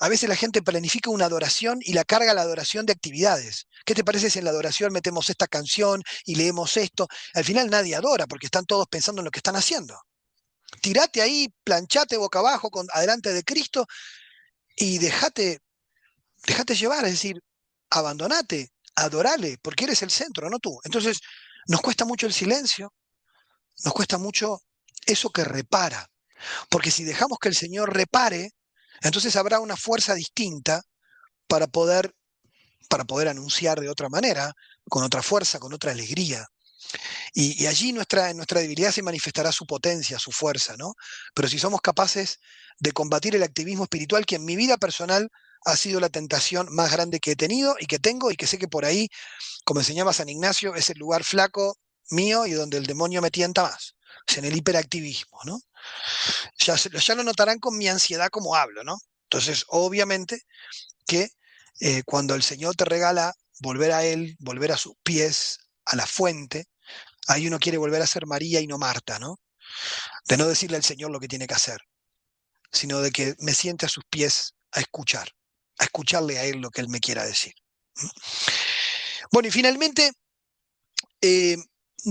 A veces la gente planifica una adoración y la carga la adoración de actividades. ¿Qué te parece si en la adoración metemos esta canción y leemos esto? Al final nadie adora porque están todos pensando en lo que están haciendo. Tirate ahí, planchate boca abajo adelante de Cristo y déjate llevar, es decir, abandonate, adorale, porque eres el centro, no tú. Entonces, nos cuesta mucho el silencio, nos cuesta mucho eso que repara, porque si dejamos que el Señor repare, entonces habrá una fuerza distinta para poder, para poder anunciar de otra manera, con otra fuerza, con otra alegría. Y allí nuestra debilidad se manifestará su potencia, su fuerza, ¿no? Pero si somos capaces de combatir el activismo espiritual, que en mi vida personal ha sido la tentación más grande que he tenido y que tengo y que sé que por ahí, como enseñaba San Ignacio, es el lugar flaco mío y donde el demonio me tienta más, es en el hiperactivismo, ¿no? Ya lo notarán con mi ansiedad como hablo, ¿no? Entonces, obviamente que cuando el Señor te regala volver a Él, volver a sus pies, a la fuente, ahí uno quiere volver a ser María y no Marta, ¿no? De no decirle al Señor lo que tiene que hacer, sino de que me siente a sus pies a escucharle a Él lo que Él me quiera decir. Bueno, y finalmente eh,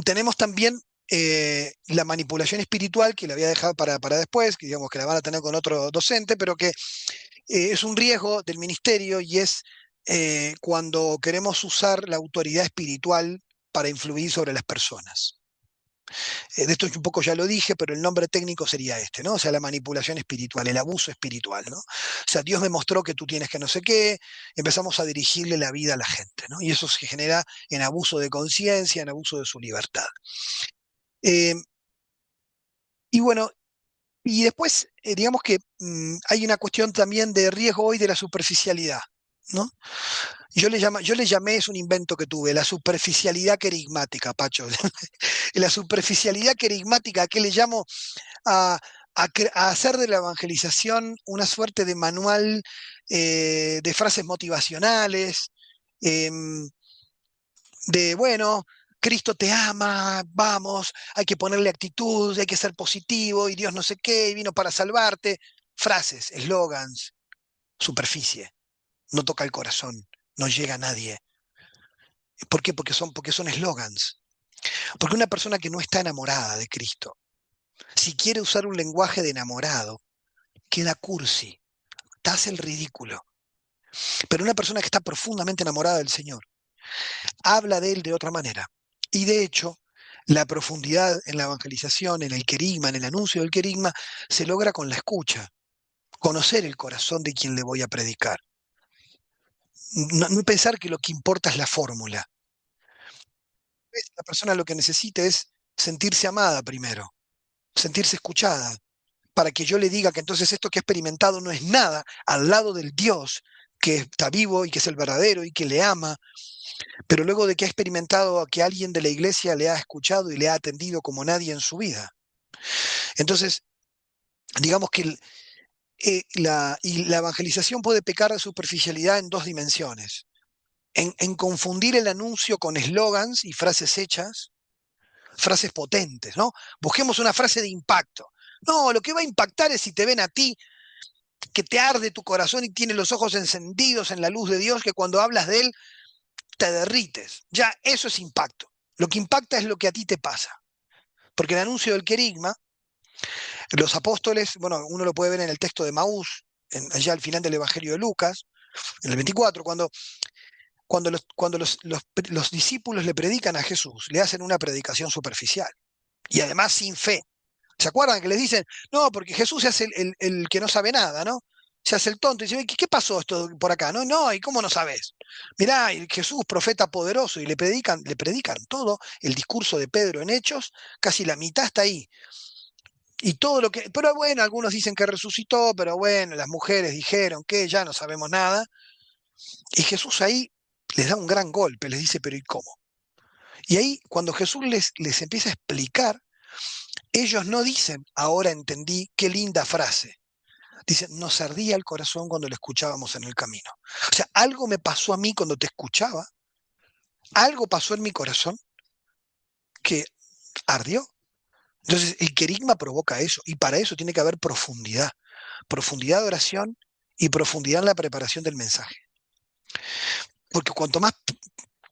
tenemos también la manipulación espiritual, que la había dejado para después, que digamos que la van a tener con otro docente, pero que es un riesgo del ministerio y es cuando queremos usar la autoridad espiritual para influir sobre las personas. De esto un poco ya lo dije, pero el nombre técnico sería este, ¿no? O sea, la manipulación espiritual, el abuso espiritual, ¿no? O sea, Dios me mostró que tú tienes que no sé qué, empezamos a dirigirle la vida a la gente, ¿no? Y eso se genera en abuso de conciencia, en abuso de su libertad. Eh, y bueno, y después, digamos que hay una cuestión también de riesgo hoy de la superficialidad, ¿no? Yo le llamé, es un invento que tuve, la superficialidad querigmática, Pacho. La superficialidad querigmática, que le llamo a, a hacer de la evangelización una suerte de manual de frases motivacionales, em, de, bueno, Cristo te ama, vamos, hay que ponerle actitud, hay que ser positivo, y Dios no sé qué, y vino para salvarte. Frases, eslogans, superficie, no toca el corazón, no llega a nadie. ¿Por qué? Porque son eslogans. Porque una persona que no está enamorada de Cristo, si quiere usar un lenguaje de enamorado, queda cursi, te hace el ridículo. Pero una persona que está profundamente enamorada del Señor, habla de Él de otra manera. Y de hecho, la profundidad en la evangelización, en el querigma, en el anuncio del querigma, se logra con la escucha, conocer el corazón de quien le voy a predicar. No pensar que lo que importa es la fórmula. La persona lo que necesita es sentirse amada primero, sentirse escuchada, para que yo le diga que entonces esto que he experimentado no es nada al lado del Dios que está vivo y que es el verdadero y que le ama, pero luego de que ha experimentado a que alguien de la iglesia le ha escuchado y le ha atendido como nadie en su vida. Entonces, digamos que la evangelización puede pecar de superficialidad en dos dimensiones. En confundir el anuncio con eslogans y frases hechas, frases potentes, ¿no? Busquemos una frase de impacto. No, lo que va a impactar es si te ven a ti, que te arde tu corazón y tienes los ojos encendidos en la luz de Dios, que cuando hablas de Él te derrites. Ya, eso es impacto. Lo que impacta es lo que a ti te pasa. Porque el anuncio del querigma, los apóstoles, bueno, uno lo puede ver en el texto de Maús, allá al final del Evangelio de Lucas, en el 24, cuando los discípulos le predican a Jesús, le hacen una predicación superficial y además sin fe. ¿Se acuerdan que les dicen, no, porque Jesús se hace el que no sabe nada, ¿no? Se hace el tonto y dice, ¿qué pasó esto por acá? No, no, ¿y cómo no sabes? Mirá, y Jesús, profeta poderoso, y le predican todo el discurso de Pedro en Hechos, casi la mitad está ahí. Y todo lo que, pero bueno, algunos dicen que resucitó, pero bueno, las mujeres dijeron que ya no sabemos nada. Y Jesús ahí les da un gran golpe, les dice, pero ¿y cómo? Y ahí, cuando Jesús les empieza a explicar, ellos no dicen, ahora entendí, qué linda frase. Dicen, nos ardía el corazón cuando lo escuchábamos en el camino. O sea, algo me pasó a mí cuando te escuchaba, algo pasó en mi corazón que ardió. Entonces, el querigma provoca eso, y para eso tiene que haber profundidad, profundidad de oración y profundidad en la preparación del mensaje. Porque cuanto más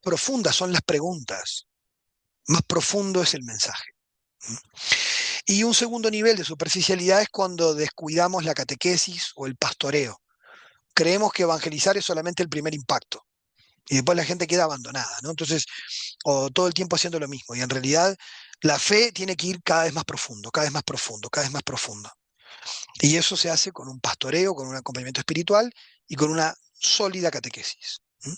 profundas son las preguntas, más profundo es el mensaje. Y un segundo nivel de superficialidad es cuando descuidamos la catequesis o el pastoreo. Creemos que evangelizar es solamente el primer impacto y después la gente queda abandonada, ¿no? Entonces, o todo el tiempo haciendo lo mismo. Y en realidad la fe tiene que ir cada vez más profundo, cada vez más profundo, cada vez más profundo. Y eso se hace con un pastoreo, con un acompañamiento espiritual y con una sólida catequesis, ¿m?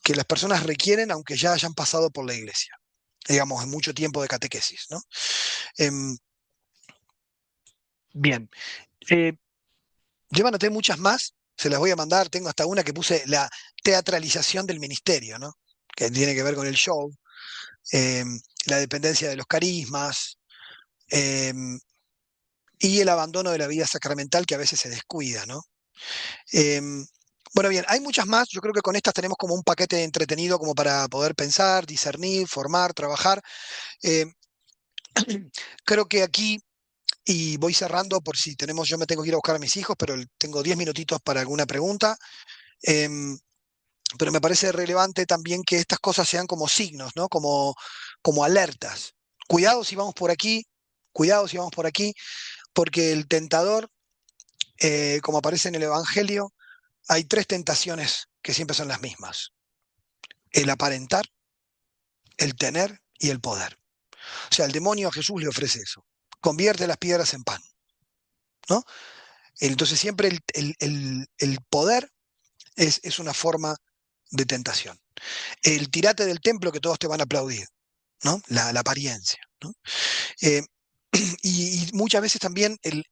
Que las personas requieren aunque ya hayan pasado por la iglesia, digamos, en mucho tiempo de catequesis, ¿no? Em, bien. Eh, yo anoté muchas más, se las voy a mandar, tengo hasta una que puse la teatralización del ministerio, ¿no? Que tiene que ver con el show, eh, la dependencia de los carismas eh, y el abandono de la vida sacramental que a veces se descuida, ¿no? Eh, bueno, bien, hay muchas más, yo creo que con estas tenemos como un paquete entretenido como para poder pensar, discernir, formar, trabajar. Eh, creo que aquí, y voy cerrando por si tenemos, yo me tengo que ir a buscar a mis hijos, pero tengo 10 minutitos para alguna pregunta. Em, pero me parece relevante también que estas cosas sean como signos, ¿no? Como alertas. Cuidado si vamos por aquí, cuidado si vamos por aquí, porque el tentador, como aparece en el Evangelio, hay tres tentaciones que siempre son las mismas. El aparentar, el tener y el poder. O sea, el demonio a Jesús le ofrece eso. Convierte las piedras en pan, ¿no? Entonces siempre el poder es una forma de tentación. El tirate del templo que todos te van a aplaudir, ¿no? La apariencia, ¿no? Eh, y muchas veces también el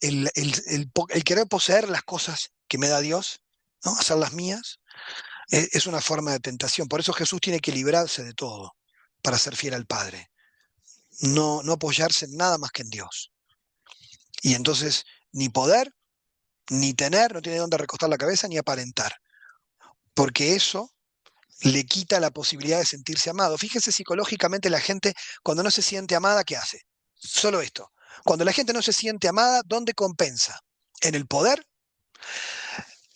querer poseer las cosas que me da Dios, ¿no? Hacerlas mías, es una forma de tentación. Por eso Jesús tiene que librarse de todo para ser fiel al Padre. No apoyarse en nada más que en Dios. Y entonces, ni poder, ni tener, no tiene dónde recostar la cabeza, ni aparentar. Porque eso le quita la posibilidad de sentirse amado. Fíjese psicológicamente la gente cuando no se siente amada, ¿qué hace? Solo esto. Cuando la gente no se siente amada, ¿dónde compensa? ¿En el poder?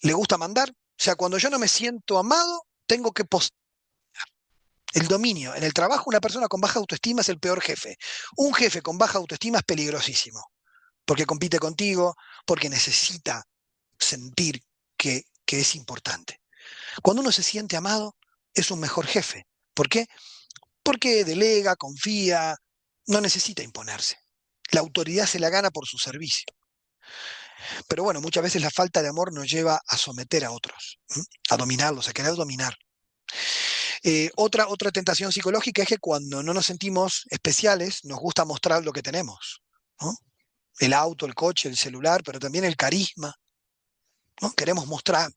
¿Le gusta mandar? O sea, cuando yo no me siento amado, tengo que el dominio. En el trabajo, una persona con baja autoestima es el peor jefe. Un jefe con baja autoestima es peligrosísimo, porque compite contigo, porque necesita sentir que es importante. Cuando uno se siente amado, es un mejor jefe. ¿Por qué? Porque delega, confía, no necesita imponerse. La autoridad se la gana por su servicio. Pero bueno, muchas veces la falta de amor nos lleva a someter a otros, ¿m? A dominarlos, a querer dominar. Otra tentación psicológica es que cuando no nos sentimos especiales, nos gusta mostrar lo que tenemos, ¿no? El auto, el coche, el celular, pero también el carisma, ¿no? Queremos mostrar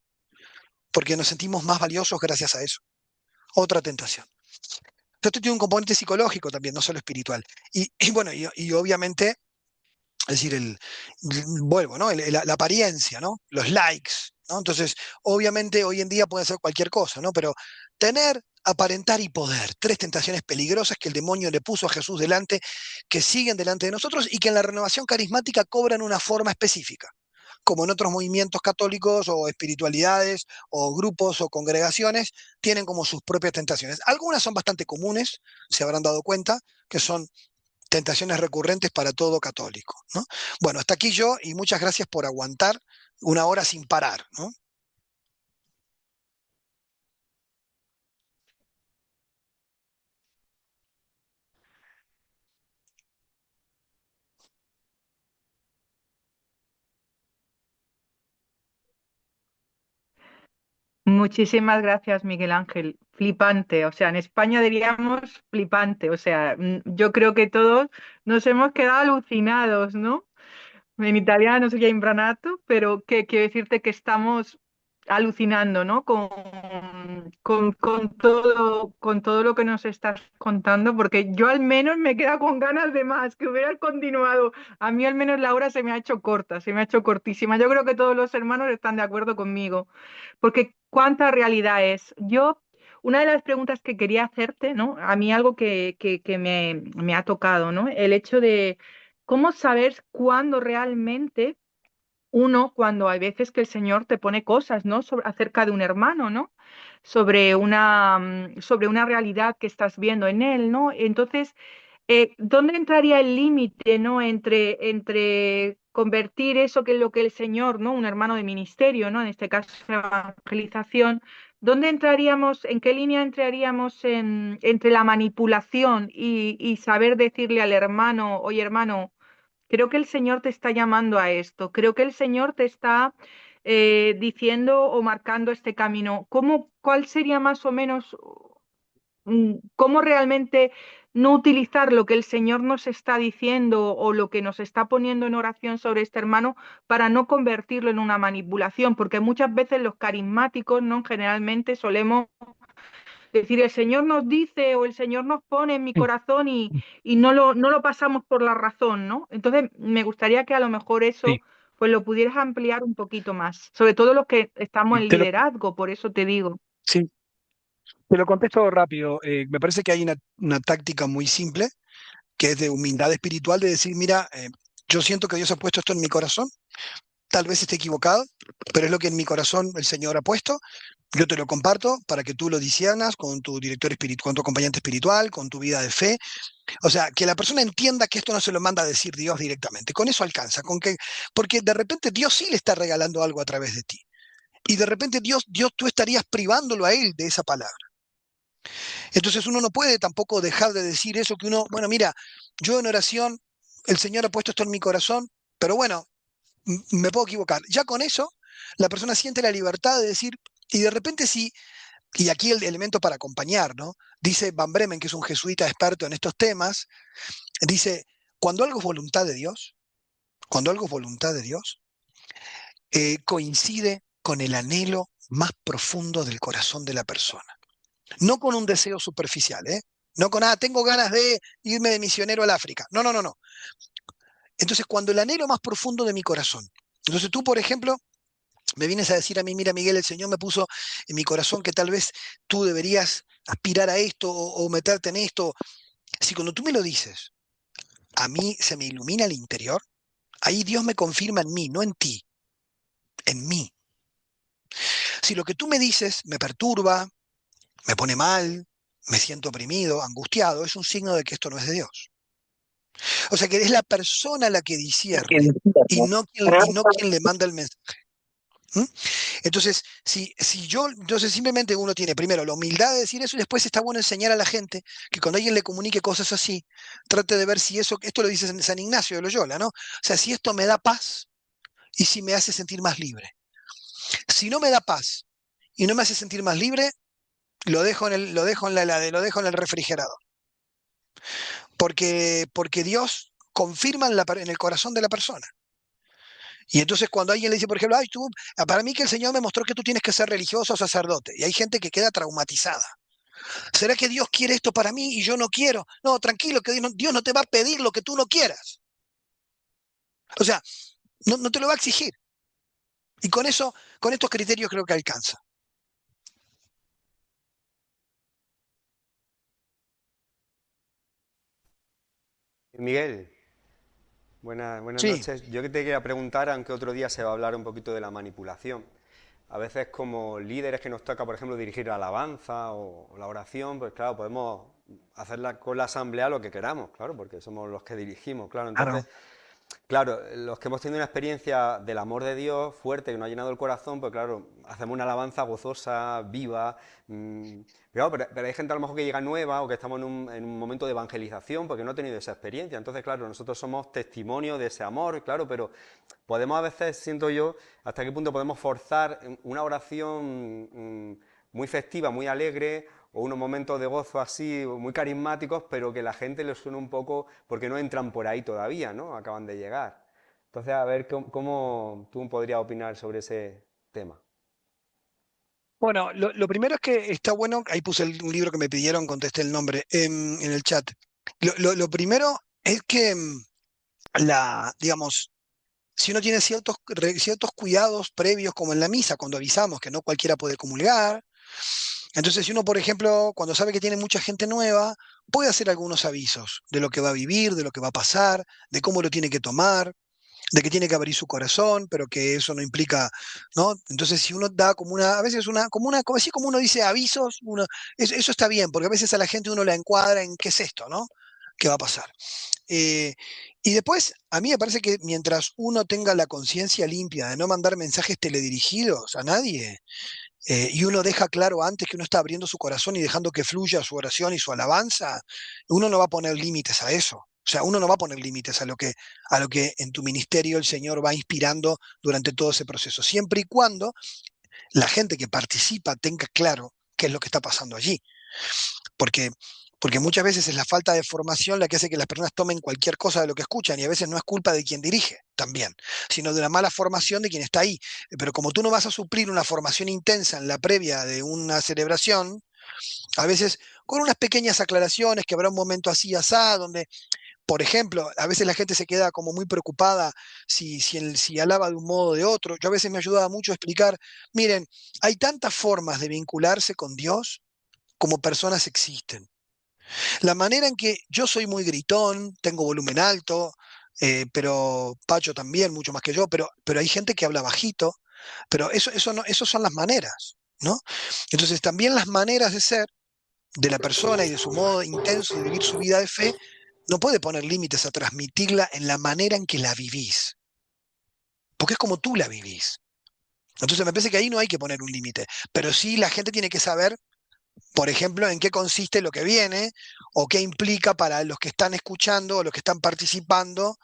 porque nos sentimos más valiosos gracias a eso. Otra tentación. Esto tiene un componente psicológico también, no solo espiritual. Y bueno, y obviamente, es decir, vuelvo, ¿no? La apariencia, ¿no? Los likes, ¿no? Entonces, obviamente hoy en día puede ser cualquier cosa, ¿no? Pero tener, aparentar y poder, tres tentaciones peligrosas que el demonio le puso a Jesús delante, que siguen delante de nosotros y que en la renovación carismática cobran una forma específica, como en otros movimientos católicos o espiritualidades o grupos o congregaciones, tienen como sus propias tentaciones. Algunas son bastante comunes, se habrán dado cuenta, que son tentaciones recurrentes para todo católico, ¿no? Bueno, hasta aquí yo y muchas gracias por aguantar una hora sin parar, ¿no? Muchísimas gracias, Miguel Ángel. Flipante, o sea, en España diríamos flipante, o sea, yo creo que todos nos hemos quedado alucinados, ¿no? En italiano sería imbranato, pero que quiero decirte que estamos alucinando, ¿no? Con todo lo que nos estás contando, porque yo al menos me quedo con ganas de más, que hubieras continuado. A mí al menos la hora se me ha hecho corta, se me ha hecho cortísima. Yo creo que todos los hermanos están de acuerdo conmigo, porque cuánta realidad es. Una de las preguntas que quería hacerte, ¿no? A mí algo que me ha tocado, ¿no? El hecho de ¿cómo saber cuándo realmente cuando hay veces que el Señor te pone cosas, ¿no? Acerca de un hermano, ¿no? Sobre una realidad que estás viendo en él, ¿no? Entonces, ¿dónde entraría el límite, ¿no? Entre convertir eso que es lo que el Señor, ¿no? Un hermano de ministerio, ¿no? En este caso, evangelización. ¿Dónde entraríamos, en qué línea entraríamos entre la manipulación y saber decirle al hermano, oye hermano, creo que el Señor te está llamando a esto, creo que el Señor te está diciendo o marcando este camino? ¿Cuál sería más o menos, cómo realmente no utilizar lo que el Señor nos está diciendo o lo que nos está poniendo en oración sobre este hermano para no convertirlo en una manipulación? Porque muchas veces los carismáticos, ¿no? Generalmente solemos decir, el Señor nos dice o el Señor nos pone en mi corazón y no lo pasamos por la razón, ¿no? Entonces, me gustaría que a lo mejor eso Sí, pues lo pudieras ampliar un poquito más, sobre todo los que estamos sí, en liderazgo, por eso te digo. sí, te lo contesto rápido. Me parece que hay una táctica muy simple, que es de humildad espiritual, de decir, mira, yo siento que Dios ha puesto esto en mi corazón, tal vez esté equivocado, pero es lo que en mi corazón el Señor ha puesto. Yo te lo comparto para que tú lo disiernas con tu director espiritual, con tu acompañante espiritual, con tu vida de fe. O sea, que la persona entienda que esto no se lo manda a decir Dios directamente. Con eso alcanza, porque de repente Dios sí le está regalando algo a través de ti. Y de repente Dios, tú estarías privándolo a él de esa palabra. Entonces uno no puede tampoco dejar de decir eso que uno, bueno, mira, yo en oración, el Señor ha puesto esto en mi corazón, pero bueno, me puedo equivocar. Ya con eso, la persona siente la libertad de decir, y de repente sí, y aquí el elemento para acompañar, ¿no? Dice Van Bremen, que es un jesuita experto en estos temas, dice, cuando algo es voluntad de Dios, cuando algo es voluntad de Dios, coincide con el anhelo más profundo del corazón de la persona. No con un deseo superficial, ¿eh? No con, tengo ganas de irme de misionero al África. No, no, no, no. Entonces, cuando el anhelo más profundo de mi corazón. Entonces, tú, por ejemplo, me vienes a decir a mí, mira Miguel, el Señor me puso en mi corazón que tal vez tú deberías aspirar a esto o meterte en esto. Si cuando tú me lo dices, a mí se me ilumina el interior, ahí Dios me confirma en mí, no en ti, en mí. Si lo que tú me dices me perturba, me pone mal, me siento oprimido, angustiado, es un signo de que esto no es de Dios. O sea que es la persona la que discierne y no quien le manda el mensaje. ¿Mm? Entonces, entonces simplemente uno tiene primero la humildad de decir eso y después está bueno enseñar a la gente que cuando alguien le comunique cosas así, trate de ver si eso, esto lo dice San Ignacio de Loyola, ¿no? O sea, si esto me da paz y si me hace sentir más libre. Si no me da paz y no me hace sentir más libre, lo dejo en la heladera, lo dejo en el refrigerador. Porque Dios confirma en el corazón de la persona. Y entonces cuando alguien le dice, por ejemplo, ay, para mí que el Señor me mostró que tú tienes que ser religioso o sacerdote, y hay gente que queda traumatizada. ¿Será que Dios quiere esto para mí y yo no quiero? No, tranquilo, que Dios no te va a pedir lo que tú no quieras. O sea, no te lo va a exigir. Y con eso, con estos criterios creo que alcanza. Miguel, buenas Sí, noches. Yo que te quería preguntar, aunque otro día se va a hablar un poquito de la manipulación. A veces como líderes que nos toca, por ejemplo, dirigir la alabanza o la oración, pues claro, podemos hacerla con la asamblea lo que queramos, claro, porque somos los que dirigimos, claro. Entonces, claro. claro, los que hemos tenido una experiencia del amor de Dios fuerte, que nos ha llenado el corazón, pues claro, hacemos una alabanza gozosa, viva. Pero hay gente a lo mejor que llega nueva o que estamos en un momento de evangelización porque no ha tenido esa experiencia. Entonces, claro, nosotros somos testimonio de ese amor, claro, pero podemos a veces, siento yo, hasta qué punto podemos forzar una oración muy festiva, muy alegre, o unos momentos de gozo así, muy carismáticos, pero que la gente les suene un poco, porque no entran por ahí todavía, ¿no? Acaban de llegar. Entonces, a ver cómo tú podrías opinar sobre ese tema. Bueno, lo primero es que está bueno, ahí puse un libro que me pidieron, contesté el nombre en el chat. Lo primero es que digamos, si uno tiene ciertos cuidados previos, como en la misa, cuando avisamos que no cualquiera puede comulgar, entonces si uno, por ejemplo, cuando sabe que tiene mucha gente nueva, puede hacer algunos avisos de lo que va a vivir, de lo que va a pasar, de cómo lo tiene que tomar, de que tiene que abrir su corazón, pero que eso no implica, ¿no? Entonces, si uno da como una, a veces como así como uno dice avisos, eso está bien, porque a veces a la gente uno la encuadra en qué es esto, ¿no? ¿Qué va a pasar? Eh, y después, a mí me parece que mientras uno tenga la conciencia limpia de no mandar mensajes teledirigidos a nadie, y uno deja claro antes que uno está abriendo su corazón y dejando que fluya su oración y su alabanza, uno no va a poner límites a eso. O sea, uno no va a poner límites a lo que en tu ministerio el Señor va inspirando durante todo ese proceso, siempre y cuando la gente que participa tenga claro qué es lo que está pasando allí. Porque, porque muchas veces es la falta de formación la que hace que las personas tomen cualquier cosa de lo que escuchan y a veces no es culpa de quien dirige también, sino de la mala formación de quien está ahí. Pero como tú no vas a suplir una formación intensa en la previa de una celebración, a veces con unas pequeñas aclaraciones, que habrá un momento así asá, donde, por ejemplo, a veces la gente se queda como muy preocupada si alaba de un modo o de otro. Yo a veces me ayudaba mucho a explicar, miren, hay tantas formas de vincularse con Dios como personas existen. La manera en que yo soy muy gritón, tengo volumen alto, pero Pacho también, mucho más que yo, pero hay gente que habla bajito, pero eso no, eso son las maneras, ¿no? Entonces también las maneras de ser de la persona y de su modo intenso de vivir su vida de fe, no puede poner límites a transmitirla en la manera en que la vivís, porque es como tú la vivís. Entonces me parece que ahí no hay que poner un límite, pero sí la gente tiene que saber, por ejemplo, en qué consiste lo que viene o qué implica para los que están escuchando o los que están participando.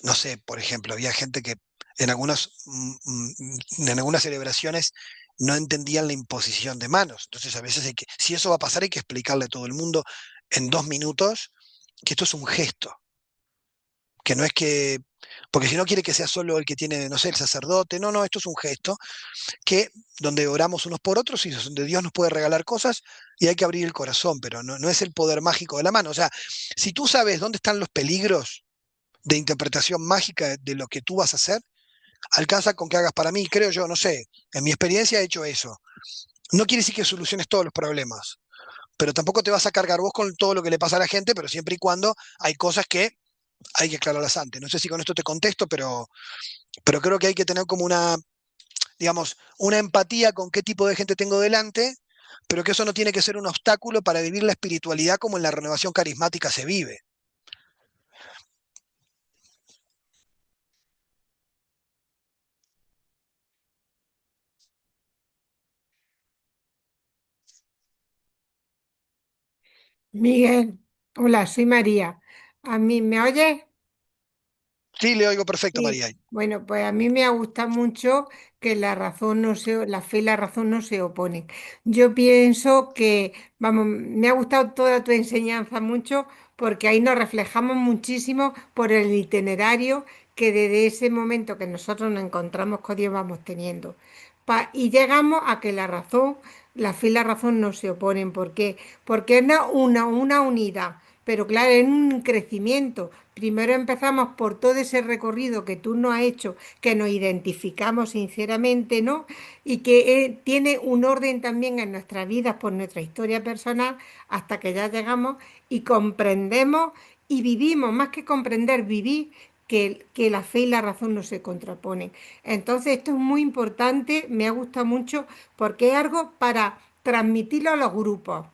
No sé, por ejemplo, había gente que en algunas celebraciones no entendían la imposición de manos. Entonces, a veces si eso va a pasar, hay que explicarle a todo el mundo en 2 minutos que esto es un gesto, que no es que, porque si no quiere que sea solo el que tiene, no sé, el sacerdote, no, no, esto es un gesto que donde oramos unos por otros y donde Dios nos puede regalar cosas y hay que abrir el corazón, pero no es el poder mágico de la mano. O sea, si tú sabes dónde están los peligros de interpretación mágica de lo que tú vas a hacer, alcanza con que hagas para mí, creo yo, no sé, en mi experiencia he hecho eso. No quiere decir que soluciones todos los problemas, pero tampoco te vas a cargar vos con todo lo que le pasa a la gente, pero siempre y cuando hay cosas que hay que aclararlas antes. No sé si con esto te contesto, pero creo que hay que tener como una, digamos, una empatía con qué tipo de gente tengo delante, pero que eso no tiene que ser un obstáculo para vivir la espiritualidad como en la renovación carismática se vive. Miguel, hola, soy María. ¿A mí me oyes? Sí, le oigo perfecto, Sí, María. bueno, pues a mí me ha gustado mucho que la razón no se, la fe y la razón no se oponen. Yo pienso que, vamos, me ha gustado toda tu enseñanza mucho porque ahí nos reflejamos muchísimo por el itinerario que desde ese momento que nosotros nos encontramos con Dios vamos teniendo. Y llegamos a que la razón, la fe y la razón no se oponen. ¿Por qué? Porque es una unidad, pero claro, es un crecimiento. Primero empezamos por todo ese recorrido que tú nos has hecho, que nos identificamos sinceramente, ¿no? Y que tiene un orden también en nuestras vidas por nuestra historia personal hasta que ya llegamos y comprendemos y vivimos, más que comprender, vivir que la fe y la razón no se contraponen. Entonces esto es muy importante, me ha gustado mucho porque es algo para transmitirlo a los grupos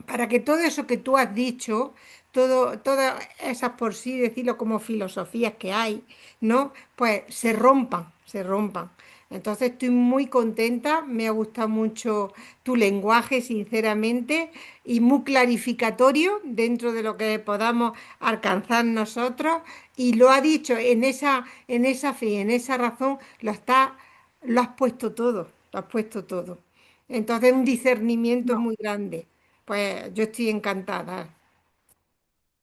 para que todo eso que tú has dicho, todas esas por sí decirlo como filosofías que hay, ¿no? Pues se rompan, se rompan. Entonces estoy muy contenta, me ha gustado mucho tu lenguaje, sinceramente, y muy clarificatorio dentro de lo que podamos alcanzar nosotros. Y lo ha dicho en esa fe, en esa razón, lo has puesto todo, lo has puesto todo. Entonces un discernimiento No, muy grande. Pues yo estoy encantada.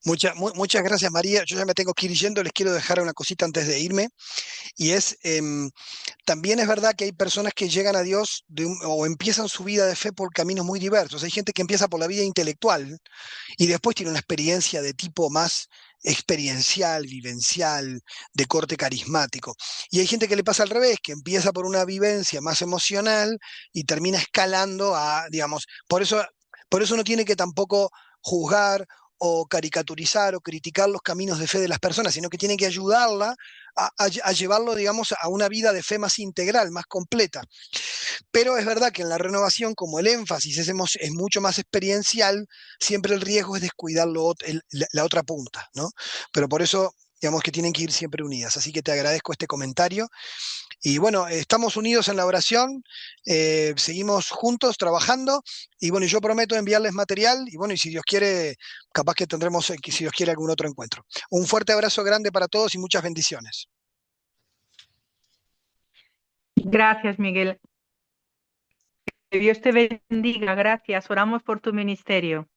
Muchas gracias, María. Yo ya me tengo que ir yendo. Les quiero dejar una cosita antes de irme. Y es, también es verdad que hay personas que llegan a Dios o empiezan su vida de fe por caminos muy diversos. Hay gente que empieza por la vida intelectual y después tiene una experiencia de tipo más experiencial, vivencial, de corte carismático. Y hay gente que le pasa al revés, que empieza por una vivencia más emocional y termina escalando a, digamos, por eso no tiene que tampoco juzgar o caricaturizar o criticar los caminos de fe de las personas, sino que tiene que ayudarla a llevarlo, digamos, a una vida de fe más integral, más completa. Pero es verdad que en la renovación, como el énfasis es mucho más experiencial, siempre el riesgo es descuidar la otra punta, ¿no? Pero por eso, digamos que tienen que ir siempre unidas. Así que te agradezco este comentario. Y bueno, estamos unidos en la oración, seguimos juntos trabajando. Y bueno, yo prometo enviarles material. Y bueno, y si Dios quiere, capaz que tendremos, si Dios quiere, algún otro encuentro. Un fuerte abrazo grande para todos y muchas bendiciones. gracias, Miguel. Que Dios te bendiga, gracias. Oramos por tu ministerio.